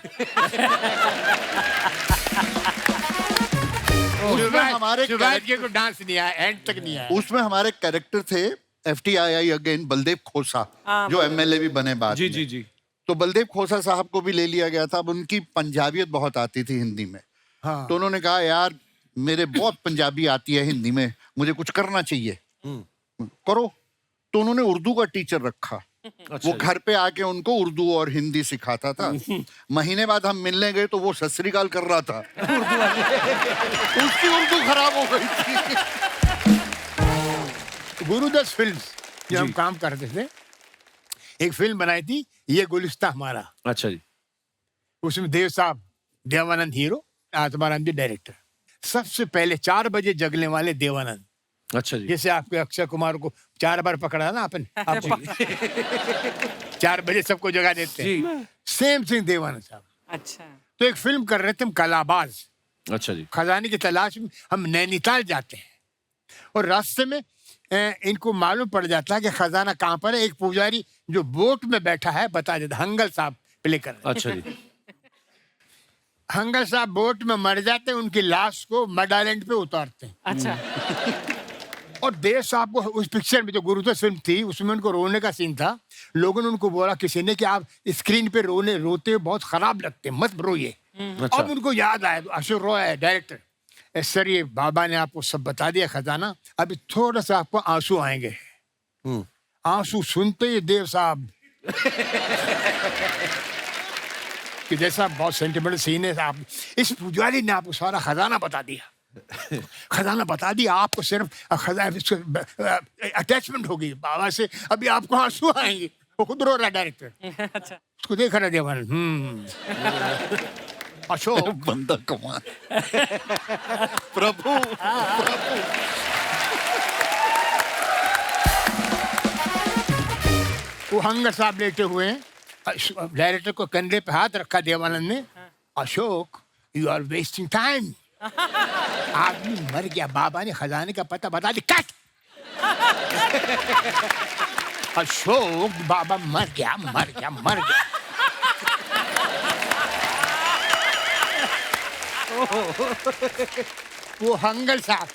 उसमें हमारे सुभाष जी को डांस नहीं आया, एंड तक नहीं आया। उसमें हमारे कैरेक्टर थे FTII अगेन बलदेव खोसा, जो MLA भी बने बाद जी में। जी जी। तो बलदेव खोसा साहब को भी ले लिया गया था। अब उनकी पंजाबियत बहुत आती थी हिंदी में। हाँ। तो उन्होंने कहा यार मेरे बहुत पंजाबी आती है हिंदी में, मुझे कुछ करना चाहिए, करो। तो उन्होंने उर्दू का टीचर रखा। अच्छा वो जी। घर पे आके उनको उर्दू और हिंदी सिखाता था। महीने बाद हम मिलने गए तो वो सत श्री अकाल कर रहा था। उसकी उर्दू खराब हो गई थी। गुरुदत्त फिल्म्स जो हम काम करते थे, एक फिल्म बनाई थी ये गुलिस्ता हमारा। अच्छा जी। उसमें देव साहब, देवानंद हीरो, आत्माराम जी डायरेक्टर। सबसे पहले 4 बजे जगने वाले देवानंद, अच्छा जी। जैसे आपके अक्षय कुमार को 4 बार पकड़ा ना अपन, आप 4 बजे सबको जगा देते हैं, सेम थिंग देवानंद साहब। अच्छा। तो एक फिल्म कर रहे थे हम, कलाबाज। अच्छा जी। खजाने की तलाश में हम नैनीताल जाते हैं और रास्ते में इनको मालूम पड़ जाता है कि खजाना कहाँ पर है। एक पुजारी जो बोट में बैठा है बता देता, हंगल साहब प्ले कर रहे हैं। अच्छा जी। हंगल साहब बोट में मर जाते हैं, उनकी लाश को मड आइलैंड पे उतारते हैं। अच्छा। और देव साहब को उस पिक्चर में, जो गुरुदत्त फिल्म थी उसमें उनको रोने का सीन था। लोगों ने उनको बोला किसी ने कि आप स्क्रीन पे रोते हुए बहुत खराब लगते हैं, मत रोइए। अच्छा। अब उनको याद आया, अशोक रॉय है डायरेक्टर, सर ये बाबा ने आपको सब बता दिया खजाना, अभी थोड़ा सा आपको आंसू आएंगे। आंसू सुनते ही देव साहब कि जैसा बहुत सेंटिमेंटल सीन है, आप इस पुजारी ने आपको सारा खजाना बता दिया। खजाना बता दिया, आपको सिर्फ अटैचमेंट होगी बाबा से, अभी आपको आंसू आएंगे। वो खुद रो रहा डायरेक्टर। अच्छा। उसको देख रहा देवानंद। अशोक बंदा कमाल। प्रभु वो हंगर साहब लेटे हुए हैं, डायरेक्टर को कंधे पे हाथ रखा देवानंद ने। Ashok you are wasting time, आदमी मर गया, बाबा ने खजाने का पता बता दी, कट। अशोक, बाबा मर गया, मर गया, मर गया। वो हंगल साहब,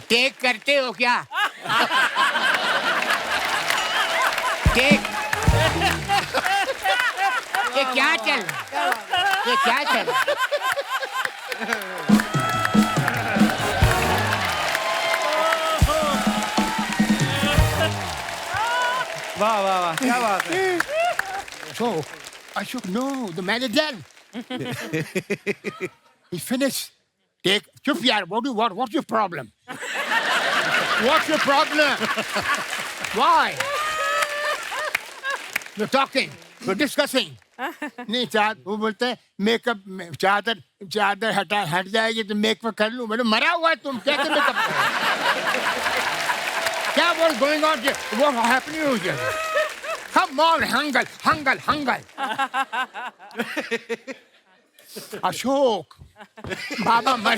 टेक करते हो क्या? टेक। ये क्या चल, ये क्या चल? वाह वाह वाह, क्या बात है। So, Ashok, no, the man is dead. He finished. Take, chup yaar, what's your problem? What's your problem? Why? We're talking, we're discussing. नहीं वो बोलते हैं मेकअप चादर हट जाएगी तो मेकअप कर लूं। मैंने मरा हुआ है तुम, कैसे मेकअप क्या what's going on here? What happening here? Come on, Hangal. Ashok, बाबा मर।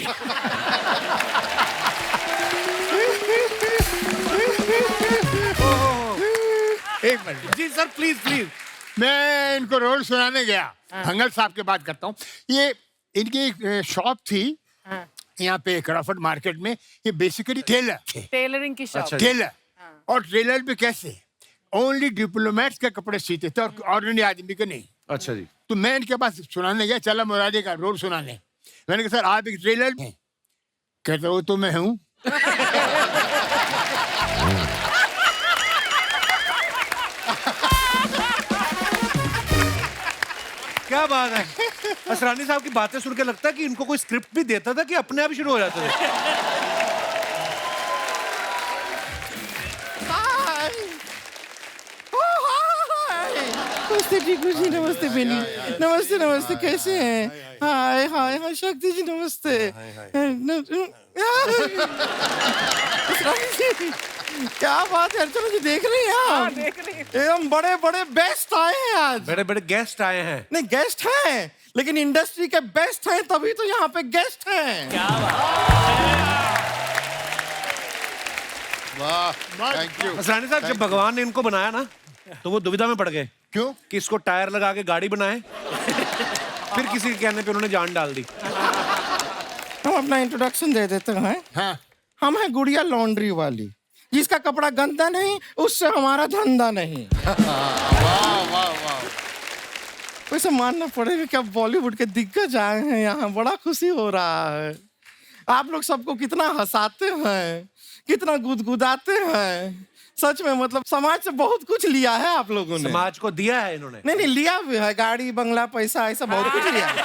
एक मिनट जी सर, प्लीज प्लीज। मैं इनको रोल सुनाने गया, हंगल साहब की बात करता हूँ। ये इनकी एक शॉप थी यहाँ पे क्रॉफर्ड मार्केट में। ये बेसिकली टेलर थे, टेलरिंग की शॉप। अच्छा। टेलर। और टेलर भी कैसे, ओनली डिप्लोमेट्स के कपड़े सीते थे और ऑर्डिनरी आदमी के नहीं। अच्छा जी। तो मैं इनके पास सुनाने गया, चला मुरारी का रोल सुनाने। मैंने कहा सर आप एक टेलर हैं? कहते वो तो मैं हूँ। क्या बात है। असरानी साहब की बातें सुन के लगता है कि इनको कोई स्क्रिप्ट भी देता था कि अपने आप ही शुरू हो जाते थे। नमस्ते टीकू जी, नमस्ते बेनी, नमस्ते नमस्ते, कैसे हैं? हाय हाय हाय शक्ति जी, नमस्ते। क्या बात है अर्चना जी, देख रही हैं आप? देख रही हूँ। एकदम बड़े बड़े बेस्ट आए हैं आज। बड़े बड़े गेस्ट आए हैं। नहीं गेस्ट हैं, लेकिन इंडस्ट्री के बेस्ट हैं, तभी तो यहाँ पे गेस्ट हैं। क्या बात। वाह, थैंक यू। असरानी साहब, जब भगवान ने इनको बनाया ना तो वो दुविधा में पड़ गए। क्यों? कि इसको टायर लगा के गाड़ी बनाए, फिर किसी के कहने पे उन्होंने जान डाल दी। हम अपना इंट्रोडक्शन दे देते हैं। हाँ, हम हैं गुड़िया लॉन्ड्री वाली, जिसका कपड़ा गंदा नहीं उससे हमारा धंधा नहीं। वाह वाह वाह। वैसे मानना पड़ेगा कि अब बॉलीवुड के दिग्गज आए हैं यहाँ, बड़ा खुशी हो रहा है। आप लोग सबको कितना हंसाते हैं, कितना गुदगुदाते हैं। सच में मतलब समाज से बहुत कुछ लिया है आप लोगों ने। समाज को दिया है इन्होंने। नहीं लिया भी है, गाड़ी बंगला पैसा ऐसा बहुत कुछ लिया है।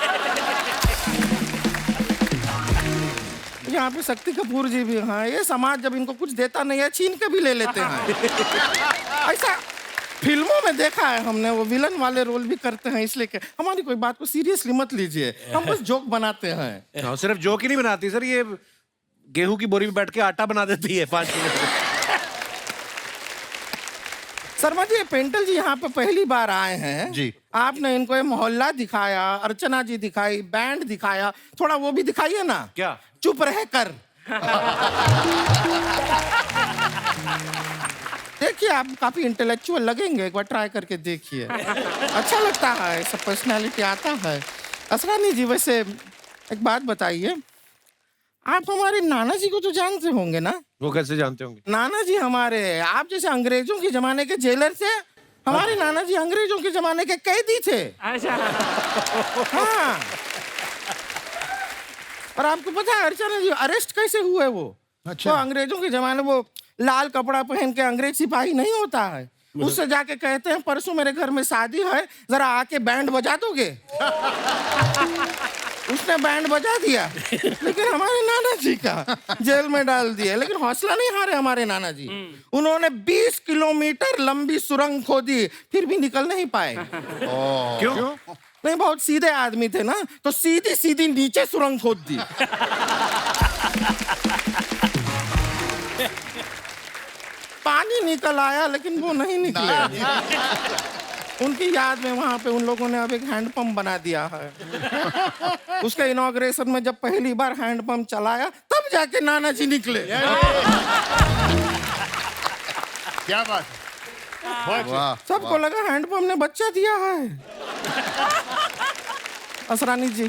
यहाँ पे शक्ति कपूर जी भी हैं। ये समाज जब इनको कुछ देता नहीं है छीन के भी ले लेते हैं। ऐसा फिल्मों में देखा है हमने, वो विलन वाले रोल भी करते हैं, इसलिए कि हमारी कोई बात को सीरियसली मत लीजिए, हम बस जोक बनाते हैं। सिर्फ जोक ही नहीं बनाती सर, ये गेहूं की बोरी में बैठ के आटा बना देती है 5 मिनट में। शर्मा जी, पेंटल जी यहाँ पे पहली बार आए हैं जी। आपने इनको ये मोहल्ला दिखाया, अर्चना जी दिखाई, बैंड दिखाया, थोड़ा वो भी दिखाइए ना। क्या? चुप रह कर। देखिए आप काफी इंटेलेक्चुअल लगेंगे, एक बार ट्राई करके देखिए। अच्छा लगता है, सब पर्सनालिटी आता है। असरानी जी, वैसे एक बात बताइए, आप हमारे नाना जी को तो जानते होंगे ना? वो कैसे जानते होंगे? नाना जी हमारे, आप जैसे अंग्रेजों के जमाने के जेलर थे, हमारे नाना जी अंग्रेजों के जमाने के कैदी थे। अच्छा। हाँ। और आपको पता है अर्चना जी अरेस्ट कैसे हुए वो? अच्छा। वो अंग्रेजों के जमाने वो लाल कपड़ा पहन के अंग्रेज सिपाही नहीं होता है, उससे जाके कहते हैं परसों मेरे घर में शादी है, जरा आके बैंड बजा दोगे? उसने बैंड बजा दिया, लेकिन हमारे नाना जी का जेल में डाल दिया। लेकिन हौसला नहीं हारे हमारे नाना जी, उन्होंने 20 किलोमीटर लंबी सुरंग खोदी, फिर भी निकल नहीं पाए। क्यों? नहीं, बहुत सीधे आदमी थे ना, तो सीधी सीधी नीचे सुरंग खोद दी। पानी निकल आया, लेकिन वो नहीं निकले। उनकी याद में वहाँ पे उन लोगों ने अब एक हैंडपंप बना दिया है। उसके इनॉग्रेशन में जब पहली बार हैंडपंप चलाया तब जाके नाना जी निकले। क्या बात है, बहुत वाह सबको लगा हैंडपंप ने बच्चा दिया है। असरानी जी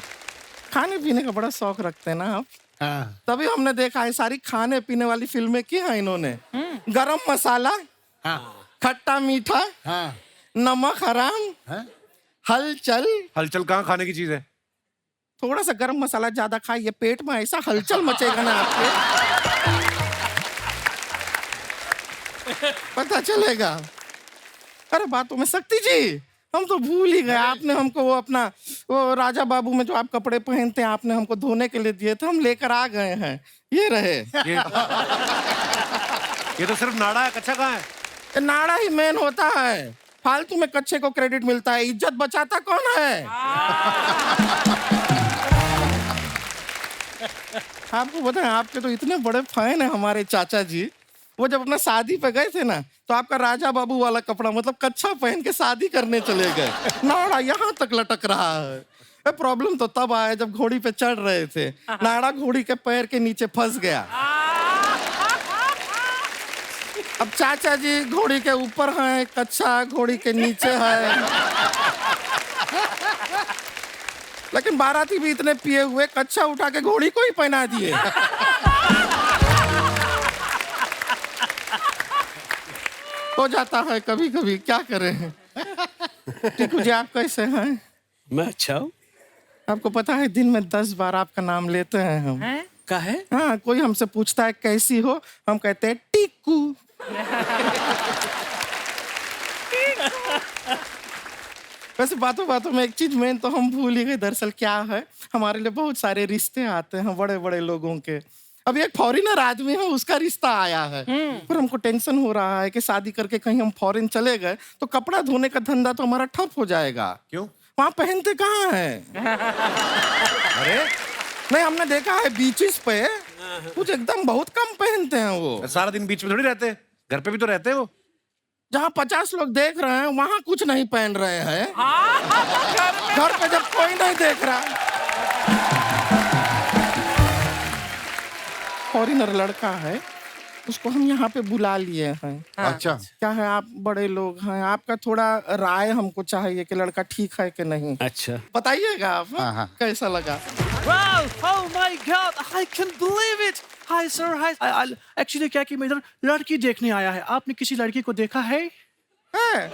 खाने पीने का बड़ा शौक रखते हैं ना आप, हाँ। तभी हमने देखा है सारी खाने पीने वाली फिल्में की हैं इन्होंने। गरम मसाला, हाँ, खट्टा मीठा, हाँ, नमक हराम, हाँ? हलचल। हलचल कहाँ खाने की चीज है? थोड़ा सा गरम मसाला ज्यादा खाइए, पेट में ऐसा हलचल मचेगा ना आपके, पता चलेगा। अरे बातों में शक्ति जी, हम तो भूल ही गए। आपने हमको वो अपना वो राजा बाबू में जो आप कपड़े पहनते हैं, आपने हमको धोने के लिए दिए थे, हम लेकर आ गए हैं। ये रहे। ये तो सिर्फ नाड़ा है, कच्चा कहाँ है? ये नाड़ा ही मेन होता है, फालतू में कच्चे को क्रेडिट मिलता है, इज्जत बचाता कौन है? आपको बताएं, आपके तो इतने बड़े फैन है हमारे चाचा जी। वो जब अपना शादी पे गए थे ना, तो आपका राजा बाबू वाला कपड़ा मतलब कच्छा पहन के शादी करने चले गए। नाड़ा यहाँ तक लटक रहा है। प्रॉब्लम तो तब आया जब घोड़ी पे चढ़ रहे थे, नाड़ा घोड़ी के पैर के नीचे फंस गया। अब चाचा जी घोड़ी के ऊपर हैं, कच्छा घोड़ी के नीचे है। लेकिन बाराती भी इतने पिए हुए कच्छा उठा के घोड़ी को ही पहना दिए। हो जाता है कभी कभी, क्या करें। टीकू जी आप कैसे हैं? मैं अच्छा हूँ। आपको पता है दिन में 10 बार आपका नाम लेते हैं हम। का है? हाँ, कोई हमसे पूछता है कैसी हो, हम कहते हैं टीकू। वैसे बातों बातों में एक चीज मेन तो हम भूल ही गए। दरअसल क्या है, हमारे लिए बहुत सारे रिश्ते आते हैं बड़े बड़े लोगों के। अभी एक फॉरेनर आदमी है, उसका रिश्ता आया है। पर हमको टेंशन हो रहा है कि शादी करके कहीं हम फॉरेन चले गए तो कपड़ा धोने का धंधा तो हमारा ठप हो जाएगा। क्यों? वहाँ पहनते कहाँ है? अरे नहीं, हमने देखा है बीचेस पे कुछ एकदम बहुत कम पहनते हैं वो। सारा दिन बीच में थोड़ी रहते हैं, घर पे भी तो रहते हैं वो। जहाँ 50 लोग देख रहे हैं वहाँ कुछ नहीं पहन रहे हैं। घर पे जब कोई नहीं देख रहा। फॉरेनर लड़का है, उसको हम यहाँ पे बुला लिए हैं। अच्छा क्या है, आप बड़े लोग हैं, आपका थोड़ा राय हमको चाहिए कि लड़का ठीक है कि नहीं। अच्छा, बताइएगा आप हाँ, हाँ। कैसा लगा। Wow! Oh my God! I can't believe it! Hi sir, hi. Actually क्या कि मैं इधर लड़की देखने आया है। आपने किसी लड़की को देखा है? है?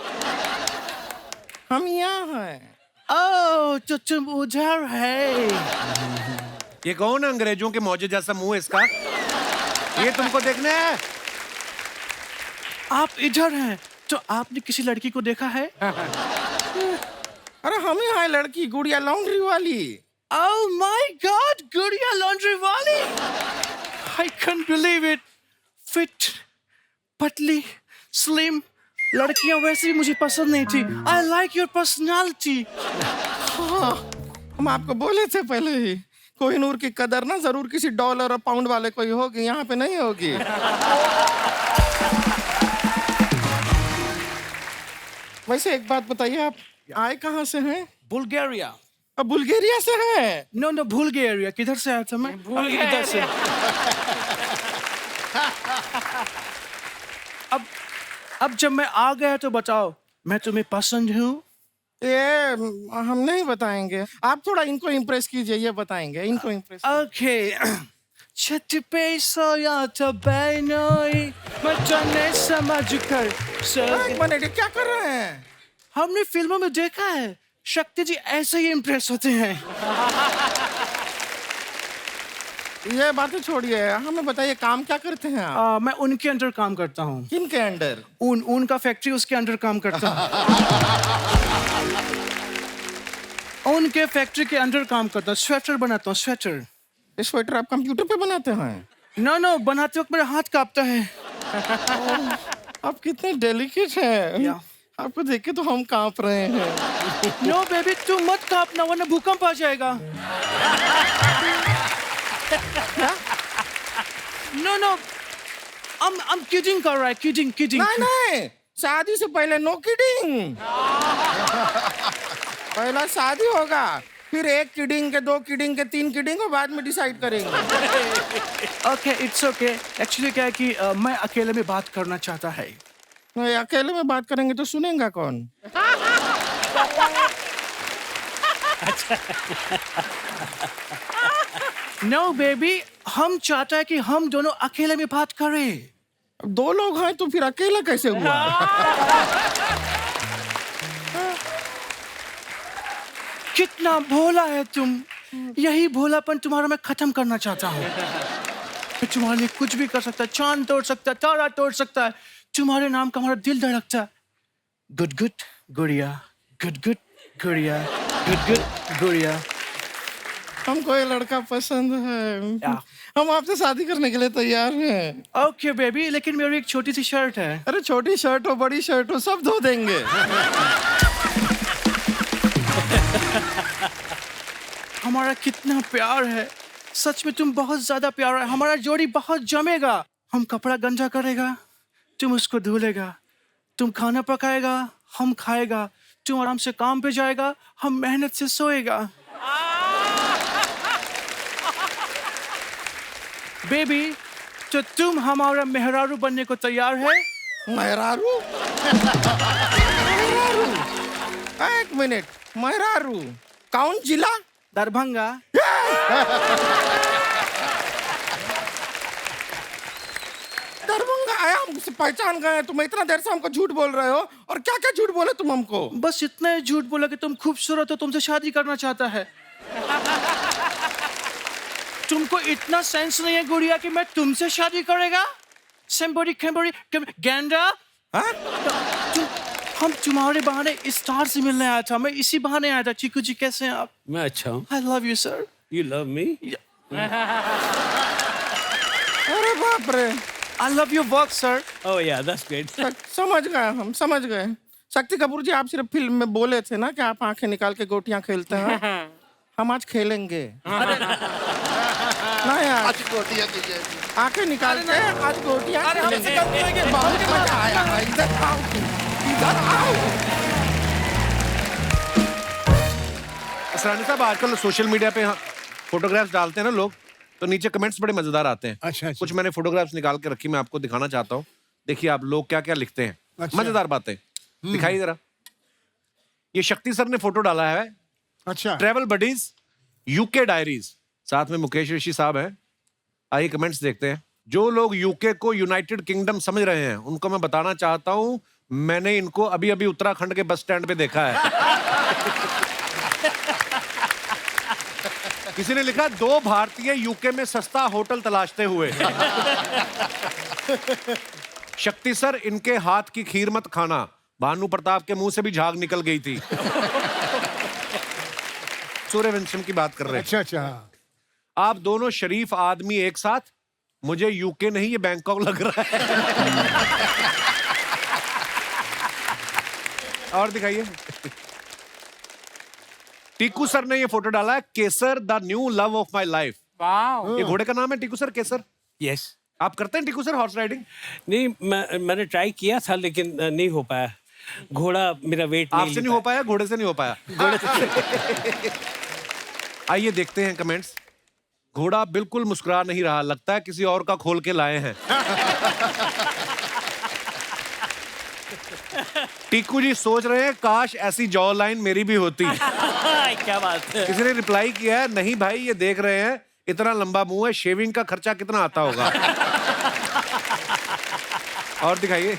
हम यहाँ हैं। Oh, तो तुम उधर है। ये कौन है? अंग्रेजों के मौजे जैसा मुंह है इसका। ये तुमको देखने है? आप इधर हैं, तो आपने किसी लड़की को देखा है? अरे हम ही हैं लड़की, गुड़िया लॉन्ड्री वाली। Oh my God! गुड़िया लॉन्ड्री वाली। I can't believe it. Fit, पतली, slim. लड़कियां वैसे भी मुझे पसंद नहीं थी। I like your personality. हाँ, हम आपको बोले थे पहले ही, कोहिनूर की कदर ना जरूर किसी डॉलर और पाउंड वाले को ही होगी, यहाँ पे नहीं होगी। वैसे एक बात बताइए, आप आए कहाँ से हैं? बुल्गारिया। अब बुल्गारिया से हैं? नो नो भूल गया एरिया। किधर से आया था मैं? इधर से। अब जब मैं आ गया तो बताओ, मैं तुम्हें पसंद हूँ? ये हम नहीं बताएंगे, आप थोड़ा इनको इम्प्रेस कीजिए, ये बताएंगे, इनको इम्प्रेस। ओके। छत पे सोया था बहनोई, मचाने समझ कर एक मिनट, ये क्या कर रहे हैं? हमने फिल्मों में देखा है, शक्ति जी ऐसे ही इम्प्रेस होते हैं। ये बातें छोड़िए, हमें बताइए काम क्या करते हैं आप? मैं उनके अंडर काम करता हूँ। किनके अंडर? उनका फैक्ट्री, उसके अंडर काम करता हूँ। उनके फैक्ट्री के अंडर काम करता हूँ, स्वेटर बनाता हूँ, स्वेटर। ये स्वेटर आप कंप्यूटर पे बनाते हैं? नो नो, बनाते वक्त मेरा हाथ कांपता है। आप कितने डेलिकेट हैं। या। आपको देख के तो हम कांप रहे हैं। नो बेबी, तू मत कांपना वरना भूकंप आ जाएगा। नो नो, I'm kidding कर रहा है, kidding। नहीं नहीं, शादी से पहले नो किडिंग। पहला शादी होगा, फिर 1 किडिंग के 2 किडिंग के 3 किडिंग और बाद में डिसाइड करेंगे। Okay, it's okay. एक्चुअली क्या है कि मैं अकेले में बात करना चाहता है। नहीं, अकेले में बात करेंगे तो सुनेगा कौन? नो बेबी, हम चाहते हैं कि हम दोनों अकेले में बात करें। अब 2 लोग हैं तो फिर अकेला कैसे हुआ? कितना भोला है तुम। यही भोलापन तुम्हारा मैं खत्म करना चाहता हूँ। मैं तुम्हारे लिए कुछ भी कर सकता, चांद तोड़ सकता, तारा तोड़ सकता है। तुम्हारे नाम का हमारा दिल धड़कता। गुड गुड गुड़िया, गुड गुड गुड़िया, गुड गुड गुड़िया। हमको ये लड़का पसंद है। हम आपसे शादी करने के लिए तैयार हैं। ओके बेबी, लेकिन मेरी एक छोटी सी शर्ट है। अरे छोटी शर्ट हो बड़ी शर्ट हो सब धो देंगे। हमारा कितना प्यार है, सच में तुम बहुत ज्यादा प्यार है। हमारा जोड़ी बहुत जमेगा। हम कपड़ा गंजा करेगा, तुम उसको धुलेगा। तुम खाना पकाएगा, हम खाएगा। तुम आराम से काम पे जाएगा, हम मेहनत से सोएगा। बेबी, तो तुम हमारा मेहरारू बनने को तैयार है? मेहरारू? मेहरारू? 1 मिनट, मेहरारू कौन जिला? दरभंगा। दरभंगा आया, हमसे पहचान गए। तुम इतना देर से हमको झूठ बोल रहे हो, और क्या क्या झूठ बोले तुम हमको? बस इतना ही झूठ बोला कि तुम खूबसूरत हो, तुमसे शादी करना चाहता है। तुमको इतना सेंस नहीं है गुड़िया कि मैं तुमसे शादी करेगा? सेम्बोरी खेम्बोरी गेंडा। हाँ? हम तुम्हारे बहाने स्टार से मिलने आया था। मैं इसी बहाने आया था। चीकू जी कैसे हैं आप? मैं अच्छा हूँ। I love you sir. You love me? अरे बाप रे। I love your work sir. Oh yeah, that's great. समझ गए, हम समझ गए। शक्ति कपूर जी, आप सिर्फ फिल्म में बोले थे ना कि आप आंखें निकाल के गोटियां खेलते हैं। हम आज खेलेंगे। नहीं यार, आज गोटियां दीजिए। आंखें निकाल के आज गोटियां खेलेंगे। बहुत मजा आया है। इधर आओ, इधर आओ। असरानी साहब, आजकल सोशल मीडिया पे फोटोग्राफ्स डालते हैं ना लोग, तो नीचे कमेंट्स बड़े मजेदार आते हैं। अच्छा। कुछ मैंने फोटोग्राफ्स निकाल के रखी, मैं आपको दिखाना चाहता हूँ। देखिए आप लोग क्या क्या लिखते हैं। अच्छा। मजेदार बातें दिखाइए जरा। ये शक्ति सर ने फोटो डाला है। अच्छा। ट्रेवल बडीज, यूके डायरीज, साथ में मुकेश ऋषि साहब हैं। आइए कमेंट्स देखते हैं। जो लोग यूके को यूनाइटेड किंगडम समझ रहे हैं, उनको मैं बताना चाहता हूं, मैंने इनको अभी अभी उत्तराखंड के बस स्टैंड पे देखा है। किसी ने लिखा 2 भारतीय यूके में सस्ता होटल तलाशते हुए। शक्ति सर, इनके हाथ की खीर मत खाना, भानु प्रताप के मुंह से भी झाग निकल गई थी। सूर्यवंशम की बात कर रहे हैं। अच्छा अच्छा। आप दोनों शरीफ आदमी एक साथ, मुझे यूके नहीं ये बैंकॉक लग रहा है। और दिखाइए। टीकू सर ने ये फोटो डाला है। Kesar the new love of my life. Wow. ये घोड़े का नाम है टीकू सर, केसर। यस। आप करते हैं टीकू सर हॉर्स राइडिंग? नहीं, मैंने ट्राई किया था लेकिन नहीं हो पाया। घोड़ा मेरा वेट नहीं आपसे नहीं हो पाया, घोड़े से नहीं हो पाया। घोड़े से। आइए देखते हैं कमेंट्स। घोड़ा बिल्कुल मुस्कुरा नहीं रहा, लगता है किसी और का खोल के लाए हैं। टीकू जी सोच रहे हैं काश ऐसी जॉ लाइन मेरी भी होती। क्या बात है। किसी ने रिप्लाई किया है, नहीं भाई ये देख रहे हैं इतना लंबा मुंह है, शेविंग का खर्चा कितना आता होगा। और दिखाइए।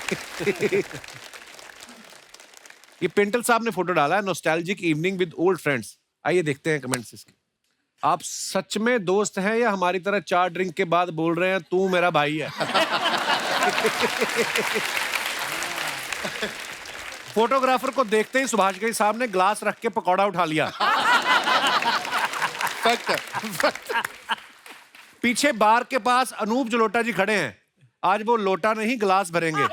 ये पेंटल साहब ने फोटो डाला है, nostalgic evening with old friends. आइए देखते हैं कमेंट्स इसके। आप सच में दोस्त हैं या हमारी तरह 4 ड्रिंक के बाद बोल रहे हैं तू मेरा भाई है? फोटोग्राफर को देखते ही सुभाष घई साहब ने ग्लास रख के पकौड़ा उठा लिया। पीछे बार के पास अनूप जलोटा जी खड़े हैं, आज वो लोटा नहीं ग्लास भरेंगे।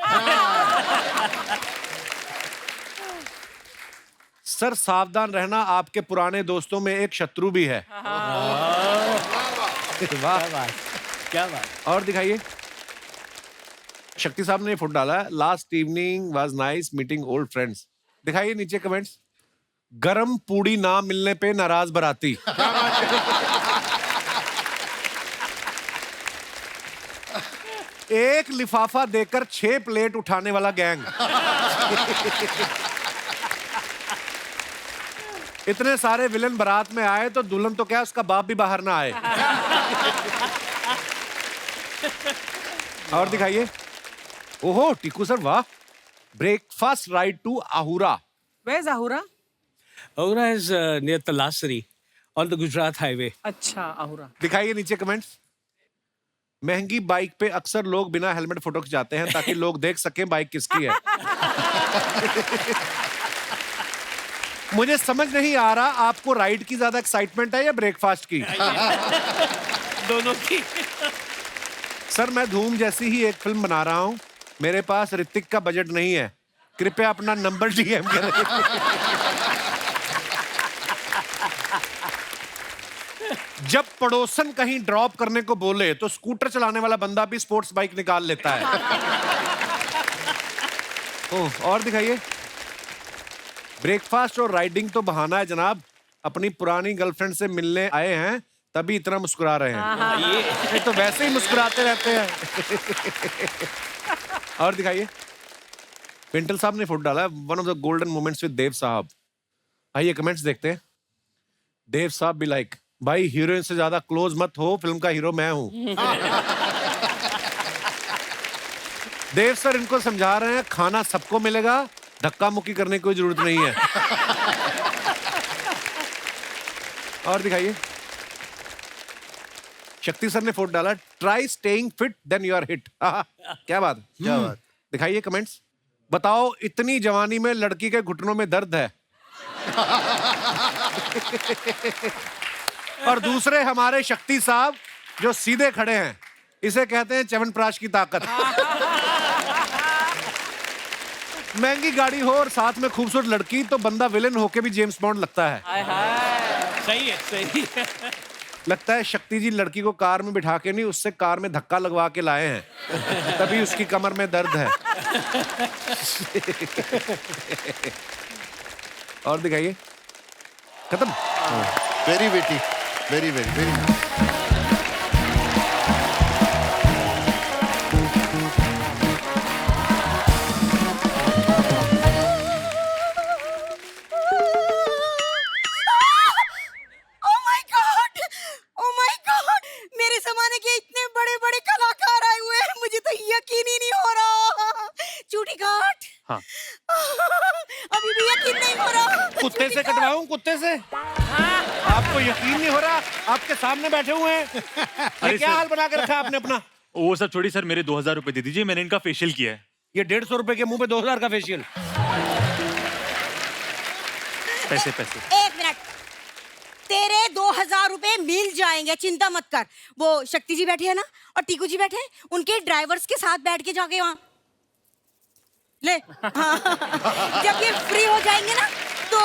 सर सावधान रहना, आपके पुराने दोस्तों में एक शत्रु भी है। वाह, क्या बात। और दिखाइए। शक्ति साहब ने फोटो डाला है, last evening was nice meeting old friends. दिखाइए नीचे कमेंट्स। गरम पूड़ी ना मिलने पे नाराज बराती। एक लिफाफा देकर 6 प्लेट उठाने वाला गैंग। इतने सारे विलन बारात में आए तो दुल्हन तो क्या उसका बाप भी बाहर ना आए। और दिखाइए। ओहो टीकू सर वाह। Breakfast ride to Ahura. Where's Ahura? Aura is near Talasari on the Gujarat highway. अच्छा Ahura. दिखाइए नीचे कमेंट्स। महंगी बाइक पे अक्सर लोग बिना हेलमेट फोटो खिंचाते हैं ताकि लोग देख सकें बाइक किसकी है। मुझे समझ नहीं आ रहा आपको राइड की ज्यादा एक्साइटमेंट है या ब्रेकफास्ट की। दोनों की। सर मैं धूम जैसी ही एक फिल्म बना रहा हूं, मेरे पास ऋतिक का बजट नहीं है, कृपया अपना नंबर डीएम करें। जब पड़ोसन कहीं ड्रॉप करने को बोले तो स्कूटर चलाने वाला बंदा भी स्पोर्ट्स बाइक निकाल लेता है। ओह और दिखाइए। ब्रेकफास्ट और राइडिंग तो बहाना है जनाब, अपनी पुरानी गर्लफ्रेंड से मिलने आए हैं तभी इतना मुस्कुरा रहे हैं। ये तो वैसे ही मुस्कुराते रहते हैं। और दिखाइए। पिंटल साहब ने फोटो डाला है, one of the golden moments with Dev साहब। आइए कमेंट्स देखते हैं। देव साहब भी लाइक, भाई हीरोइन से ज्यादा क्लोज मत हो, फिल्म का हीरो मैं हूं। देव सर इनको समझा रहे हैं खाना सबको मिलेगा, धक्का मुक्की करने की कोई जरूरत नहीं है। और दिखाइए। शक्ति सर ने फोटो डाला, try staying fit then you are hit. क्या बात क्या बात। दिखाइए कमेंट्स। बताओ इतनी जवानी में लड़की के घुटनों में दर्द है। और दूसरे हमारे शक्ति साहब जो सीधे खड़े हैं, इसे कहते हैं च्यवनप्राश की ताकत। महंगी गाड़ी हो और साथ में खूबसूरत लड़की तो बंदा विलेन होके भी जेम्स बॉन्ड लगता है। हाय हाय। सही है सही है। लगता है शक्ति जी लड़की को कार में बिठा के नहीं, उससे कार में धक्का लगवा के लाए हैं, तभी उसकी कमर में दर्द है। और दिखाइए। खत्म। Very weighty, very very very. Oh my God! मेरे जमाने के इतने बड़े बड़े कलाकार आए हुए हैं, मुझे तो यकीन ही नहीं हो रहा। चूटी काट। हाँ। अभी भी यकीन नहीं हो रहा। कुत्ते से कटवाऊं, कुत्ते से? आपको यकीन नहीं हो रहा? आपके सामने बैठे हुए हैं। ये क्या हाल बना के रखा आपने अपना? वो सब छोड़ी सर, मेरे 2000 रुपए दे दीजिए, मैंने इनका फेशियल किया है। ये 150 रुपए के मुंह पे 2000 का फेशियल। पैसे पैसे। एक मिनट, तेरे 2000 रुपए मिल जाएंगे, चिंता मत कर। वो शक्ति जी बैठे हैं ना, और टीकू जी बैठे हैं, उनके ड्राइवर्स के साथ बैठ के जाके वहाँ ले। हाँ। जब ये फ्री हो जाएंगे ना तो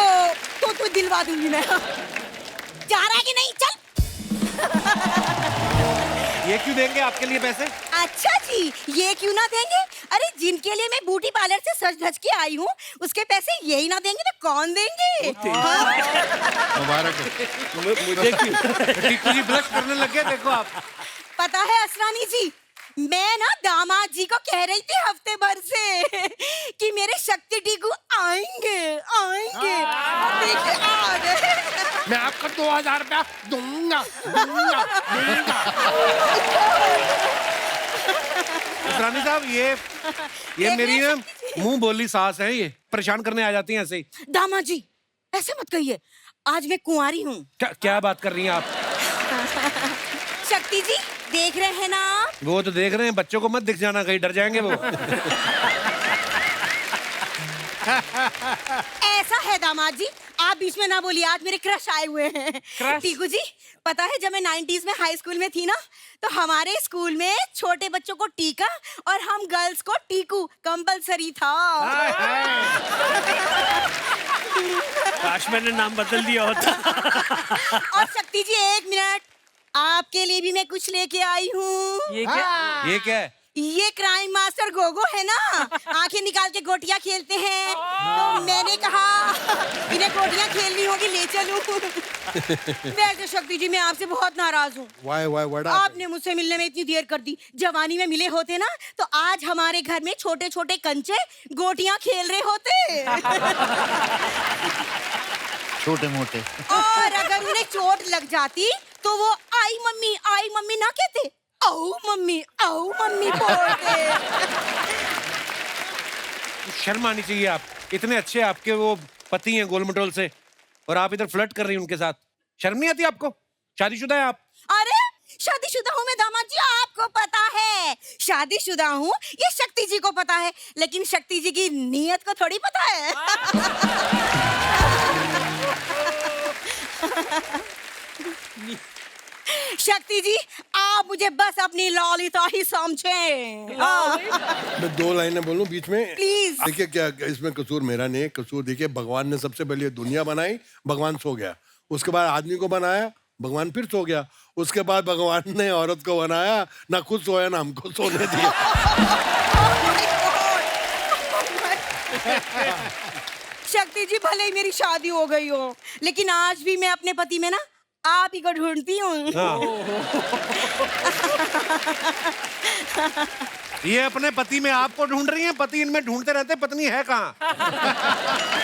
दिलवा दूंगी मैं। जा रहा है कि नहीं? चल। ये क्यों देंगे आपके लिए पैसे? अच्छा जी, ये क्यों ना देंगे? अरे जिनके लिए मैं ब्यूटी पार्लर से सज धज के आई हूँ, उसके पैसे यही ना देंगे तो कौन देंगे? मुबारक हो। मुझे क्यों? टीकू जी ब्लश करने लग गए, देखो आप। पता है असरानी जी, मैं ना दामाद जी को कह रही थी हफ्ते भर से कि मेरे शक्ति टीकू आएंगे आएंगे। देखिए आ गए। मैं आपको 2000 रुपया दूंगा दूंगा दूंगा। रानी साहब ये मेरी ना मुंह बोली सास है, ये परेशान करने आ जाती हैं ऐसे ही। दामाद जी ऐसे मत कहिए, आज मैं कुंवारी हूँ। क्या बात कर रही हैं आप? शक्ति जी देख रहे हैं ना आप? वो तो देख रहे हैं, बच्चों को मत दिख जाना, कहीं डर जाएंगे वो। ऐसा है दामाद जी, आप बीच में ना बोलिए, आज मेरे क्रश आए हुए हैं। टीकू जी पता है, जब मैं 90s में हाई स्कूल में थी ना, तो हमारे स्कूल में छोटे बच्चों को टीका और हम गर्ल्स को टीकू कंपलसरी था। काश मैंने नाम बदल दिया होता। और शक्ति जी एक मिनट, आपके लिए भी मैं कुछ लेके आई हूँ। ये क्या? ये क्या है? ये क्राइम मास्टर गोगो है ना, आंखें निकाल के गोटियां खेलते हैं, तो मैंने कहा इन्हें गोटियां खेलनी होगी, ले चलूं। वैसे शक्ति जी मैं आपसे बहुत नाराज हूँ। Why? आपने मुझसे मिलने में इतनी देर कर दी। जवानी में मिले होते ना तो आज हमारे घर में छोटे छोटे कंचे गोटियां खेल रहे होते। छोटे मोटे। और अगर उन्हें चोट लग जाती तो वो आई मम्मी ना कहते, आओ मम्मी बोलते। शर्म आनी चाहिए। आप इतने अच्छे आपके वो पति हैं गोल मटोल से, और आप इधर फ्लर्ट कर रही हैं उनके साथ। शर्म नहीं आती आपको? शादीशुदा है आप? अरे शादीशुदा हूँ मैं दामाद जी, आपको पता है शादीशुदा हूँ, ये शक्ति जी को पता है, लेकिन शक्ति जी की नीयत को थोड़ी पता है। शक्ति जी आप मुझे बस अपनी ललिता ही समझें। मैं 2 लाइनें बोलूं बीच में? प्लीज। देखिए क्या इसमें कसूर मेरा नहीं है, कसूर देखिए भगवान ने सबसे पहले दुनिया बनाई, भगवान सो गया, उसके बाद आदमी को बनाया, भगवान फिर सो गया, उसके बाद भगवान ने औरत को बनाया, ना खुद सोया ना हमको सोने दिया। शक्ति जी भले ही मेरी शादी हो गई हो, लेकिन आज भी मैं अपने पति में ना आप ही को ढूंढती हूँ। ये अपने पति में आपको ढूंढ रही हैं, पति इनमें ढूंढते रहते, पत्नी है कहाँ?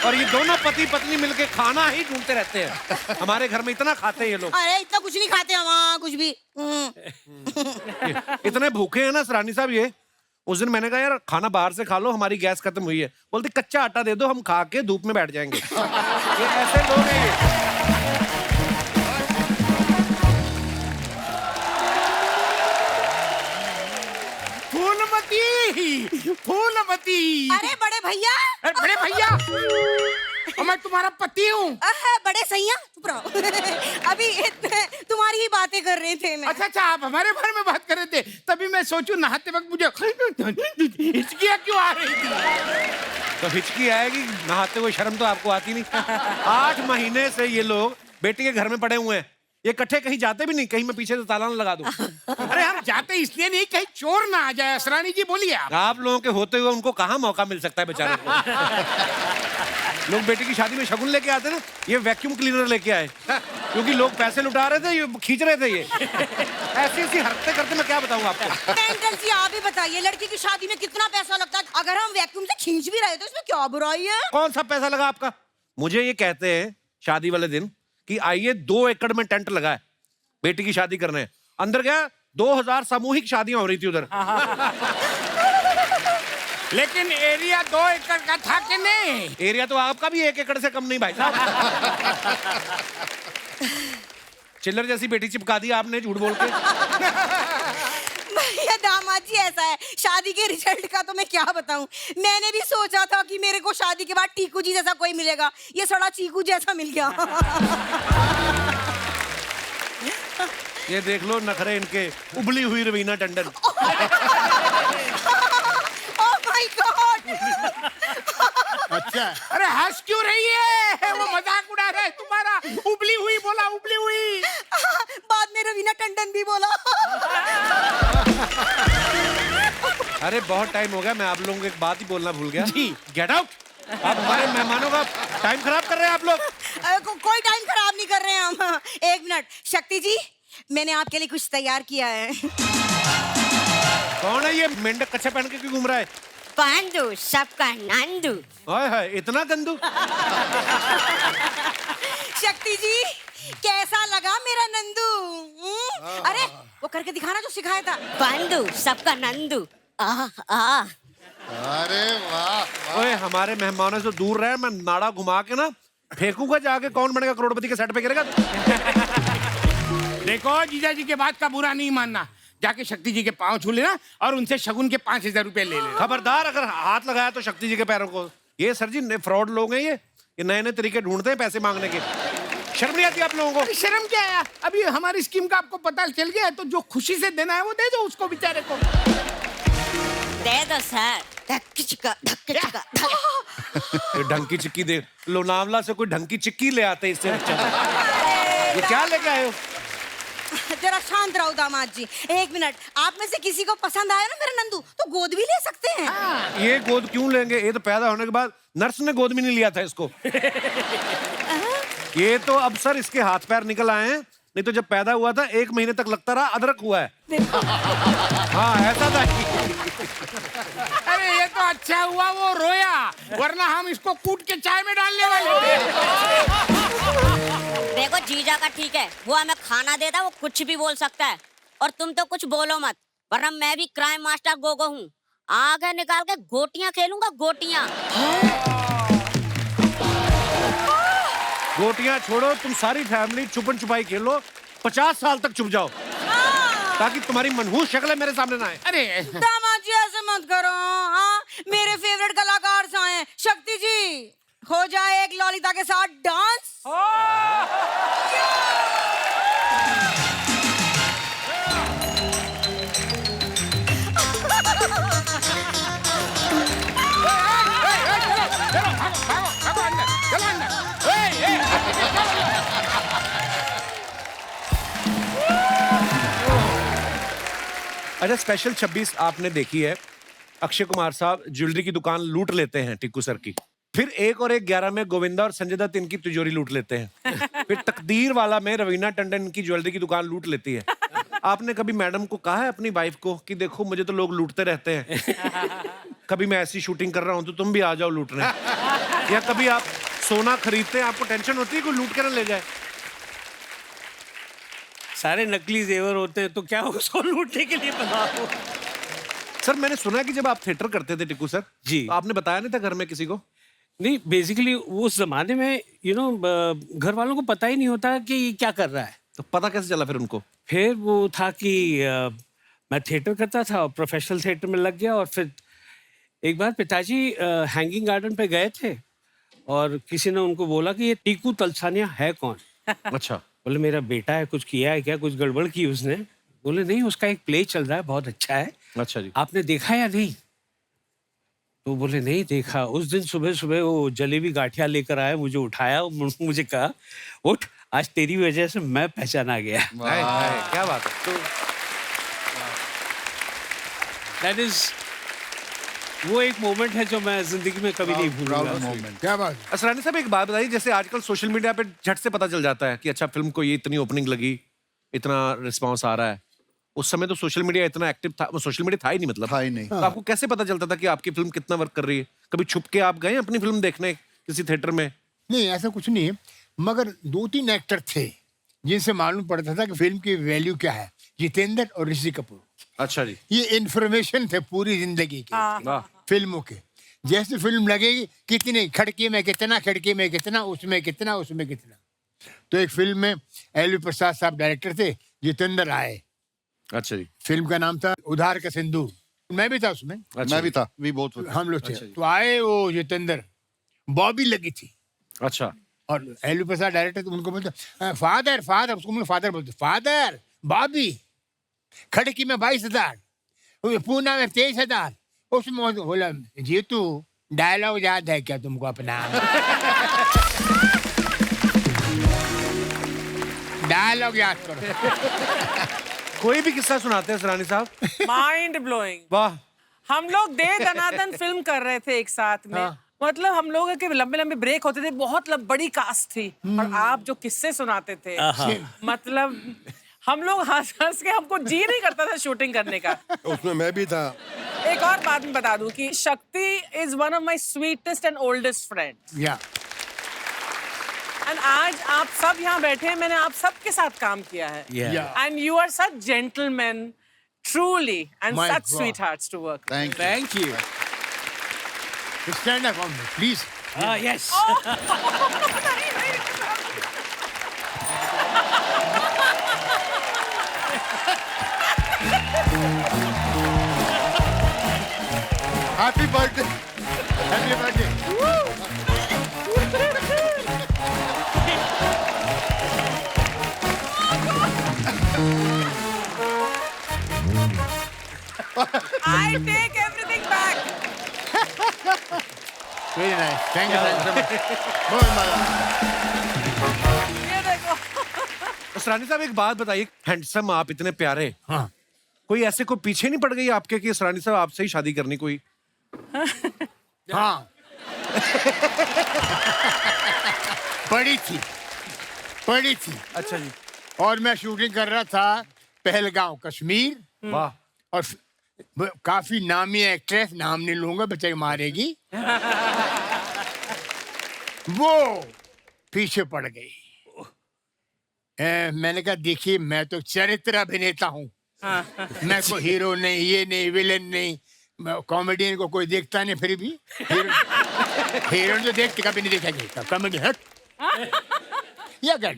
और ये दोनों पति पत्नी मिलके खाना ही ढूंढते रहते हैं। हमारे घर में इतना खाते हैं ये लोग। अरे इतना कुछ नहीं खाते हम, कुछ भी। इतने भूखे हैं ना रानी साहब ये। उस दिन मैंने कहा यार खाना बाहर से खा लो, हमारी गैस खत्म हुई है। बोलते कच्चा आटा दे दो, हम खा के धूप में बैठ जाएंगे। ये ऐसे लोग हैं ये। फूलमती। अरे बड़े भैया। अरे बड़े भैया, मैं तुम्हारा पति हूँ। बड़े सैया चुप रहो। अभी तुम्हारी ही बातें कर रहे थे मैं। अच्छा आप हमारे बारे में बात कर रहे थे, तभी मैं सोचूं नहाते वक्त मुझे हिचकियाँ क्यों आ रही थी। तो हिचकी आएगी, नहाते हुए शर्म तो आपको आती नहीं। 8 महीने से ये लोग बेटी के घर में पड़े हुए हैं, ये इकट्ठे कहीं जाते भी नहीं, कहीं मैं पीछे से ताला न लगा दूं। अरे हम जाते इसलिए नहीं कहीं चोर ना आ जाए। असरानी जी बोलिए आप लोगों के होते हुए उनको कहाँ मौका मिल सकता है बेचारे को। लोग बेटी की शादी में शगुन लेके आते ना, ये वैक्यूम क्लीनर लेके आए, क्योंकि लोग पैसे लुटा रहे थे, ये खींच रहे थे। ये ऐसी ऐसी हरकतें करते, मैं क्या बताऊं आपको। अंकल जी आप ही बताइए, लड़की की शादी में कितना पैसा लगता है? अगर हम वैक्यूम से खींच भी रहे तो इसमें क्या बुराई है? कौन सा पैसा लगा आपका? मुझे ये कहते हैं शादी वाले दिन कि आइए 2 एकड़ में टेंट लगा है, बेटी की शादी करने। अंदर गया 2000 सामूहिक शादियां हो रही थी उधर। लेकिन एरिया 2 एकड़ का था कि नहीं? एरिया तो आपका भी 1 एकड़ से कम नहीं भाई साहब। चिल्लर जैसी बेटी चिपका दी आपने झूठ बोल के। भैया दामाद जी ऐसा है, शादी के रिजल्ट का तो मैं क्या बताऊं। मैंने भी सोचा था कि मेरे को शादी के बाद टीकू जी जैसा कोई मिलेगा, ये सड़ा चीकू जैसा मिल गया। ये देख लो नखरे इनके, उबली हुई Raveena Tandon. Oh my God. अच्छा अरे हंस क्यों रही है? वो मजाक उड़ा रहा है तुम्हारा। उबली हुई बोला, उबली हुई। बाद में रवीना टंडन भी बोला। अरे बहुत टाइम हो गया, मैं आप लोगों को एक बात ही बोलना भूल गया। जी गेट आउट। आप हमारे मेहमानों का टाइम खराब कर रहे हैं आप लोग। कोई टाइम खराब नहीं कर रहे हैं हम। 1 मिनट शक्ति जी, मैंने आपके लिए कुछ तैयार किया है। कौन है ये मेंढक कच्छा पहन के क्यों घूम रहा है? पांडु सबका नंदू। हाय हाय इतना गंदू। शक्ति जी कैसा लगा मेरा नंदू? अरे वो करके दिखाना जो सिखाया था। पांडु सबका नंदू। अरे वाह। ओए हमारे मेहमानों से दूर रहे, मैं नाड़ा घुमा के ना फेंकूंगा जाके, कौन बनेगा करोड़पति के सेट पे गिरेगा। देखो जीजा जी के बात का बुरा नहीं मानना, जाके शक्ति जी के पांव छू लेना और उनसे शगुन के 5000 रुपए ले लेना। खबरदार अगर हाथ लगाया तो शक्ति जी के पैरों को। ये सर जी फ्रॉड लोग हैं, ये नए नए तरीके ढूंढते हैं पैसे मांगने के। शर्म नहीं आती आप लोगों को? शर्म क्या है? अभी हमारी स्कीम का आपको पता चल गया है, तो जो खुशी से देना है वो दे दो उसको बेचारे को। दे दो सर। धक्की चिक्का, धक्की चिक्का। ये ढंकी चिक्की दे, लोनावला से कोई ढंकी चिक्की ले आते इससे अच्छा। ये क्या लेके आए हो? जरा शांत रहो दामाद जी। एक मिनट, आप में से किसी को पसंद आया ना मेरा नंदू तो गोद भी ले सकते हैं। ये गोद क्यों लेंगे? ये तो पैदा होने के बाद नर्स ने गोद भी नहीं लिया था इसको। ये तो अब सर इसके हाथ पैर निकल आए हैं, नहीं तो जब पैदा हुआ था 1 महीने तक लगता रहा अदरक हुआ है। हाँ ऐसा था। अरे ये तो अच्छा हुआ वो रोया, वरना हम इसको कूट के चाय में डालने वाले थे। देखो जीजा का ठीक है, वो हमें खाना देता है, वो कुछ भी बोल सकता है। और तुम तो कुछ बोलो मत, वरना मैं भी क्राइम मास्टर गोगो हूँ। आगे निकाल के गोटियां खेलूंगा, गोटियां। गोटियां छोड़ो, तुम सारी फैमिली छुपन छुपाई खेलो, 50 साल तक छुप जाओ, ताकि तुम्हारी मनहूस शक्लें मेरे सामने ना आए। अरे दामाद जी ऐसे मत करो। हाँ, मेरे फेवरेट कलाकार से आए हैं। शक्ति जी, हो जाए एक ललिता के साथ डांस। अच्छा, स्पेशल 26 आपने देखी है। अक्षय कुमार साहब ज्वेलरी की दुकान लूट लेते हैं टिक्कू सर की। फिर 1 और 1 11 में गोविंदा और संजय दत्त इनकी तिजोरी लूट लेते हैं। फिर तकदीर वाला में रवीना टंडन इनकी ज्वेलरी की दुकान लूट लेती है। आपने कभी मैडम को कहा है अपनी वाइफ को कि देखो मुझे तो लोग लूटते रहते हैं, कभी मैं ऐसी शूटिंग कर रहा हूं तो तुम भी आ जाओ लूटने? या कभी आप सोना खरीदते हैं, आपको टेंशन होती है कोई लूट के ना ले जाए? सारे नकली जेवर होते हैं तो क्या उसको लूटने के लिए बनाओ? सर मैंने सुना है कि जब आप थिएटर करते थे टिक्कू सर जी, तो आपने बताया नहीं था घर में किसी को? नहीं, बेसिकली उस जमाने में घर वालों को पता ही नहीं होता कि ये क्या कर रहा है। तो पता कैसे चला फिर उनको? फिर वो था कि मैं थिएटर करता था और प्रोफेशनल थिएटर में लग गया। और फिर एक बार पिताजी हैंगिंग गार्डन पे गए थे और किसी ने उनको बोला कि ये टीकू तलसानिया है कौन? अच्छा। बोले मेरा बेटा है, कुछ किया है क्या, कुछ गड़बड़ की उसने? बोले नहीं, उसका एक प्ले चल रहा है, बहुत अच्छा है। अच्छा जी। आपने देखा या नहीं? तो बोले नहीं देखा। उस दिन सुबह सुबह वो जलेबी गाठिया लेकर आया, मुझे उठाया, मुझे कहा उठ, आज तेरी वजह से मैं पहचाना गया। क्या बात है। तो दैट इज वो एक मोमेंट है जो मैं जिंदगी में कभी नहीं भूलूंगा। क्या बात। असरानी साहब एक बात बताइए, जैसे आजकल सोशल मीडिया पे झट से पता चल जाता है कि अच्छा फिल्म को ये इतनी ओपनिंग लगी, इतना रिस्पांस आ रहा है। उस समय तो सोशल मीडिया इतना एक्टिव था, सोशल मीडिया था ही नहीं, मतलब था ही नहीं। तो आपको कैसे पता चलता था कि आपकी फिल्म कितना वर्क कर रही है? कभी छुप के आप गए अपनी फिल्म देखने किसी थिएटर में? नहीं, ऐसा कुछ नहीं है, मगर 2-3 एक्टर थे जिनसे मालूम पड़ता था कि फिल्म की वैल्यू क्या है। जितेंद्र और ऋषि कपूर। अच्छा जी। ये इन्फॉर्मेशन थे पूरी जिंदगी की फिल्मों के। जैसे फिल्म लगेगी, कितनी खिड़की में कितना, खिड़की में कितना, उसमें कितना, उसमें कितना। तो एक फिल्म में एलवी प्रसाद साहब डायरेक्टर थे, जितेंद्र आए। अच्छा जी। फिल्म का नाम था उधार का सिंदूर, मैं भी था उसमें। अच्छा मैं भी था, भी बहुत हम लोग थे। अच्छा जी। तो आए वो जितेंद्र, बॉबी लगी थी अच्छा। और एलवी प्रसाद डायरेक्टर, तो उनको बोलते फादर फादर, उसको फादर बोलते, फादर बॉबी खड़की में 22,000, पूना में 23,000। उसमें बोला जीतू डायलॉग याद है क्या तुमको अपना? डायलॉग याद करो। कोई भी किस्सा सुनाते हैं सरानी साहब? Mind blowing. वाह। हम लोग दे दनादन फिल्म कर रहे थे एक साथ में। मतलब हम लोगों के लंबे लंबे ब्रेक होते थे, बहुत बड़ी कास्ट थी, और आप जो किस्से सुनाते थे, मतलब हम लोग हंस हंस के, हमको जी नहीं करता था शूटिंग करने का। उसमें मैं भी था। एक और बात मैं बता दूं कि शक्ति is one of my sweetest and oldest friend. या एंड आज आप सब यहाँ बैठे हैं, मैंने आप सबके साथ काम किया है। And you are such gentleman, truly, and My such God. Sweet hearts to work. Thank you. Stand up please. Yes. Happy birthday, happy birthday. I take everything back. Very nice. Thank you so much. बहुत मजा। ये देखो। असरानी साहब एक बात बताइए, handsome आप इतने प्यारे, हाँ कोई ऐसे कोई पीछे नहीं पड़ गई आपके कि असरानी साहब आपसे ही शादी करनी कोई? हाँ पड़ी थी। अच्छा जी। और मैं शूटिंग कर रहा था पहलगांव कश्मीर, वाह। और काफी नामी एक्ट्रेस, नाम नहीं लूंगा बेचारी मारेगी, वो पीछे पड़ गई। मैंने कहा देखिए मैं तो चरित्र अभिनेता हूँ, मैं कोई हीरो नहीं, ये नहीं, विलेन नहीं, कॉमेडियन को कोई देखता नहीं, फिर भी हीरो तो देखते कभी नहीं देखा जाता, कॉमेडी हट या गट।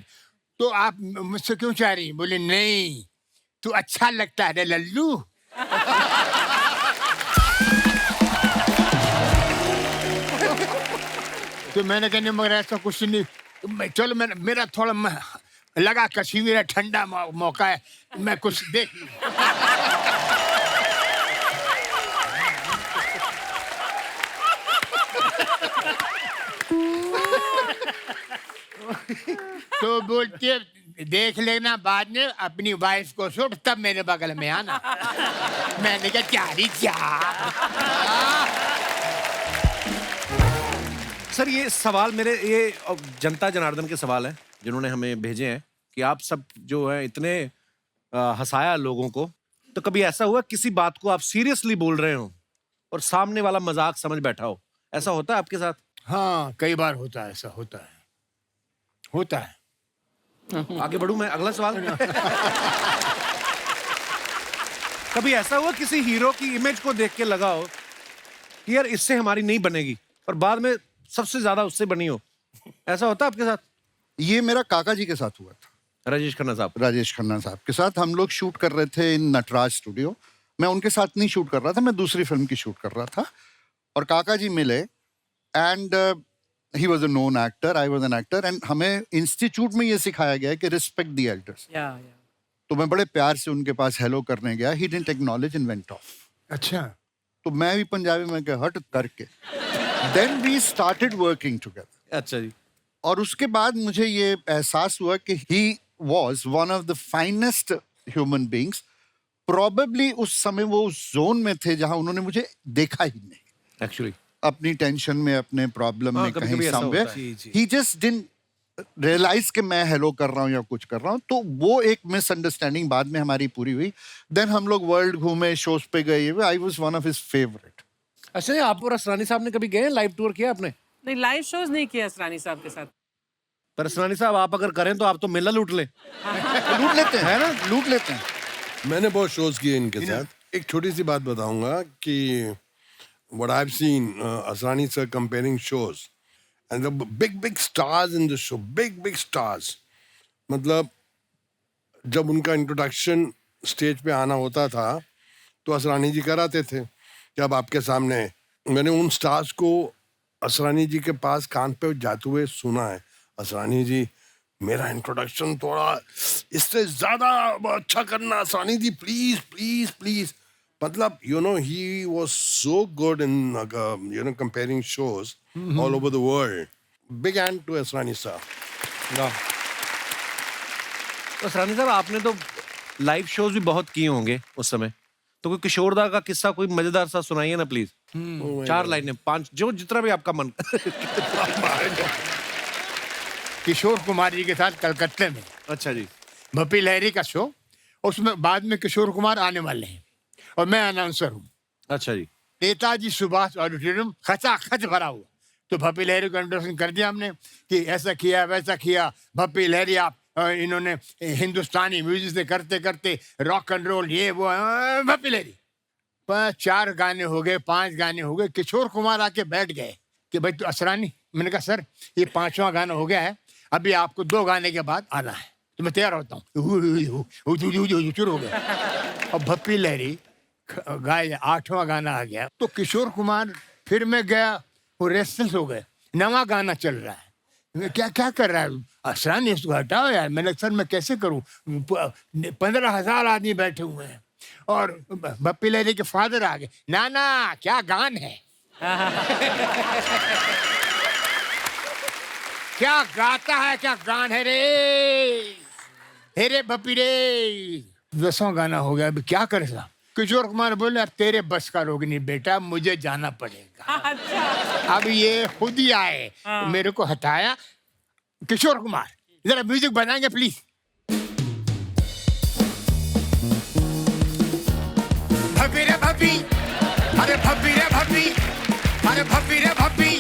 तो आप मुझसे क्यों चाह रही? बोले नहीं तू अच्छा लगता है लल्लू। तो मैंने कहने मगर ऐसा कुछ नहीं, चलो मेरा थोड़ा लगा कश्मीर है, ठंडा मौका है, मैं कुछ देख लूं। तो बोलते देख लेना बाद में अपनी वाइफ को सुट, तब मेरे बगल में आना। मैंने कहा क्या सर ये सवाल मेरे, ये जनता जनार्दन के सवाल है जिन्होंने हमें भेजे हैं कि आप सब जो है इतने हंसाया लोगों को, तो कभी ऐसा हुआ किसी बात को आप सीरियसली बोल रहे हो और सामने वाला मजाक समझ बैठा हो? ऐसा होता है आपके साथ? हाँ कई बार होता है, ऐसा होता है। आगे बढ़ूं मैं, अगला सवाल। कभी ऐसा हुआ किसी हीरो की इमेज को देख के लगा हो कि यार इससे हमारी नहीं बनेगी, और बाद में सबसे ज्यादा उससे बनी हो? ऐसा होता है आपके साथ? ये मेरा काका जी के साथ हुआ था, राजेश खन्ना साहब के साथ। हम लोग शूट कर रहे थे इन नटराज स्टूडियो। मैं उनके साथ नहीं शूट कर रहा था, मैं दूसरी फिल्म की शूट कर रहा था, और काका जी मिले and he was a known actor, I was an actor, and हमें इंस्टीट्यूट में ये सिखाया गया कि रिस्पेक्ट द एल्डर्स। तो मैं बड़े प्यार से उनके पास हेलो करने गया, he didn't acknowledge and went off. अच्छा। तो मैं भी पंजाबी में कहा हट करके, then we started working together. अच्छा जी। और उसके बाद मुझे ये एहसास हुआ कि he was one of the finest human beings. Probably उस समय वो उस जोन में थे जहां उन्होंने मुझे देखा ही नहीं, एक्चुअली अपनी टेंशन में, अपने प्रॉब्लम में, कहीं समवेयर है। ही जस्ट डिडंट रियलाइज कि मैं हेलो कर रहा हूँ या कुछ कर रहा हूँ। तो वो एक मिसअंडरस्टैंडिंग बाद में हमारी पूरी हुई। देन हम लोग वर्ल्ड घूमे, शोज पे गए, I was one of his favourite. अच्छा, आप और असरानी साहब ने कभी गए, लाइव टूर किया आपने? नहीं, लाइव शोज नहीं किया असरानी साहब के साथ। पर असरानी साहब आप अगर करें तो आप तो मेला लूट ले। लूट लेते हैं, है ना, लूट लेते हैं। मैंने बहुत शोज किए इनके साथ। एक छोटी सी बात बताऊंगा कि what I've seen Asrani sir comparing shows and the big stars in the show, big stars. मतलब जब उनका इंट्रोडक्शन स्टेज पे आना होता था तो असरानी जी कराते थे कि अब आपके सामने। मैंने उन स्टार्स को असरानी जी के पास कान पे जाते हुए सुना है, असरानी जी मेरा इंट्रोडक्शन थोड़ा इससे ज्यादा अच्छा करना, असरानी जी प्लीज प्लीज प्लीज। मतलब he was so good in comparing shows all over the world. Big hand to Asrani sir. तो असरानी साहब आपने तो लाइव शोज भी बहुत किए होंगे उस समय, तो कोई किशोरदा का किस्सा कोई मजेदार सा सुनाइए ना प्लीज। 4 लाइनें, 5, जो जितना भी आपका मन। किशोर कुमार जी के साथ कलकत्ते में। अच्छा जी। भपी लहरी का शो, उसमें बाद में किशोर कुमार आने वाले हैं और मैं अनाउंसर हूँ। अच्छा जी। नेताजी सुभाष ऑडिटोरियम खचाखच भरा हुआ। तो भपी लहरी को इंट्रोडक्शन कर दिया हमने कि ऐसा किया वैसा किया, भपी लहरी आप इन्होंने हिंदुस्तानी म्यूजिक से करते करते रॉक एंड रोल ये वो, भपी लहरी। 4 गाने हो गए, 5 गाने हो गए। किशोर कुमार आके बैठ गए कि भाई तो असरानी, मैंने कहा सर ये 5वां गाना हो गया है, अभी आपको 2 गाने के बाद आना है, तो मैं तैयार होता हूँ। शुरू हो गया और भपी लहरी गाय 8वां गाना आ गया तो किशोर कुमार, फिर मैं गया, वो रेस्टलेस हो गए। 9वां गाना चल रहा है, मैं क्या कर रहा है असरानी, इसको हटाओ यार। मैंने सर मैं कैसे करूं, 15,000 आदमी बैठे हुए हैं। और भप्पी लहरी के फादर आ गए, ना क्या गान है। क्या गाता है, क्या गान है रे। हेरे बपीरे 10वां गाना हो गया, अभी क्या करे साहब? किशोर कुमार बोले तेरे बस का रोग नहीं बेटा, मुझे जाना पड़ेगा। अच्छा अब ये खुद ही आए, मेरे को हटाया। किशोर कुमार जरा म्यूजिक बनाएंगे प्लीज। भपी रे भपी, अरे भपी रे भपी, अरे भपी रे भपी,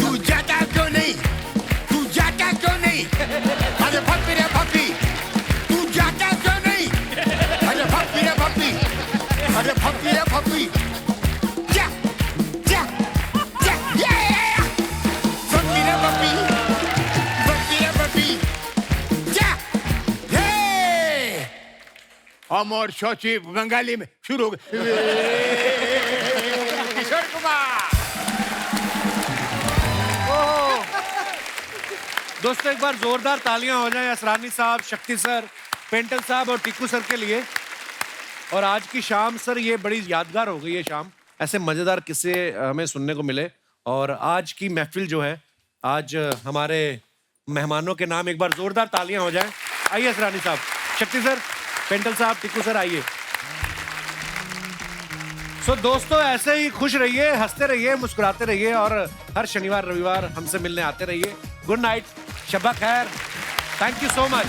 तू जाता क्यों नहीं, तू जाता क्यों नहीं, अरे भपी रे भपी, तू जाता क्यों नहीं, अरे भपी रे भपी, अरे भपी रे भपी, जा जा जा, ये भपी रे भपी, भपी रे भपी, जा, हे अमर शौची बंगाली में शुरू हो गए। किशोर कुमार। दोस्तों एक बार जोरदार तालियां हो जाएं असरानी साहब, शक्ति सर, पेंटल साहब और टिक्कू सर के लिए। और आज की शाम सर ये बड़ी यादगार हो गई है शाम, ऐसे मजेदार किस्से हमें सुनने को मिले। और आज की महफिल जो है, आज हमारे मेहमानों के नाम एक बार जोरदार तालियां हो जाएं। आइए असरानी साहब, शक्ति सर, पेंटल साहब, टिक्कू सर आइए। सो दोस्तों ऐसे ही खुश रहिए, हंसते रहिए, मुस्कुराते रहिए और हर शनिवार रविवार हमसे मिलने आते रहिए। गुड नाइट, शब्बा खैर, थैंक यू सो मच।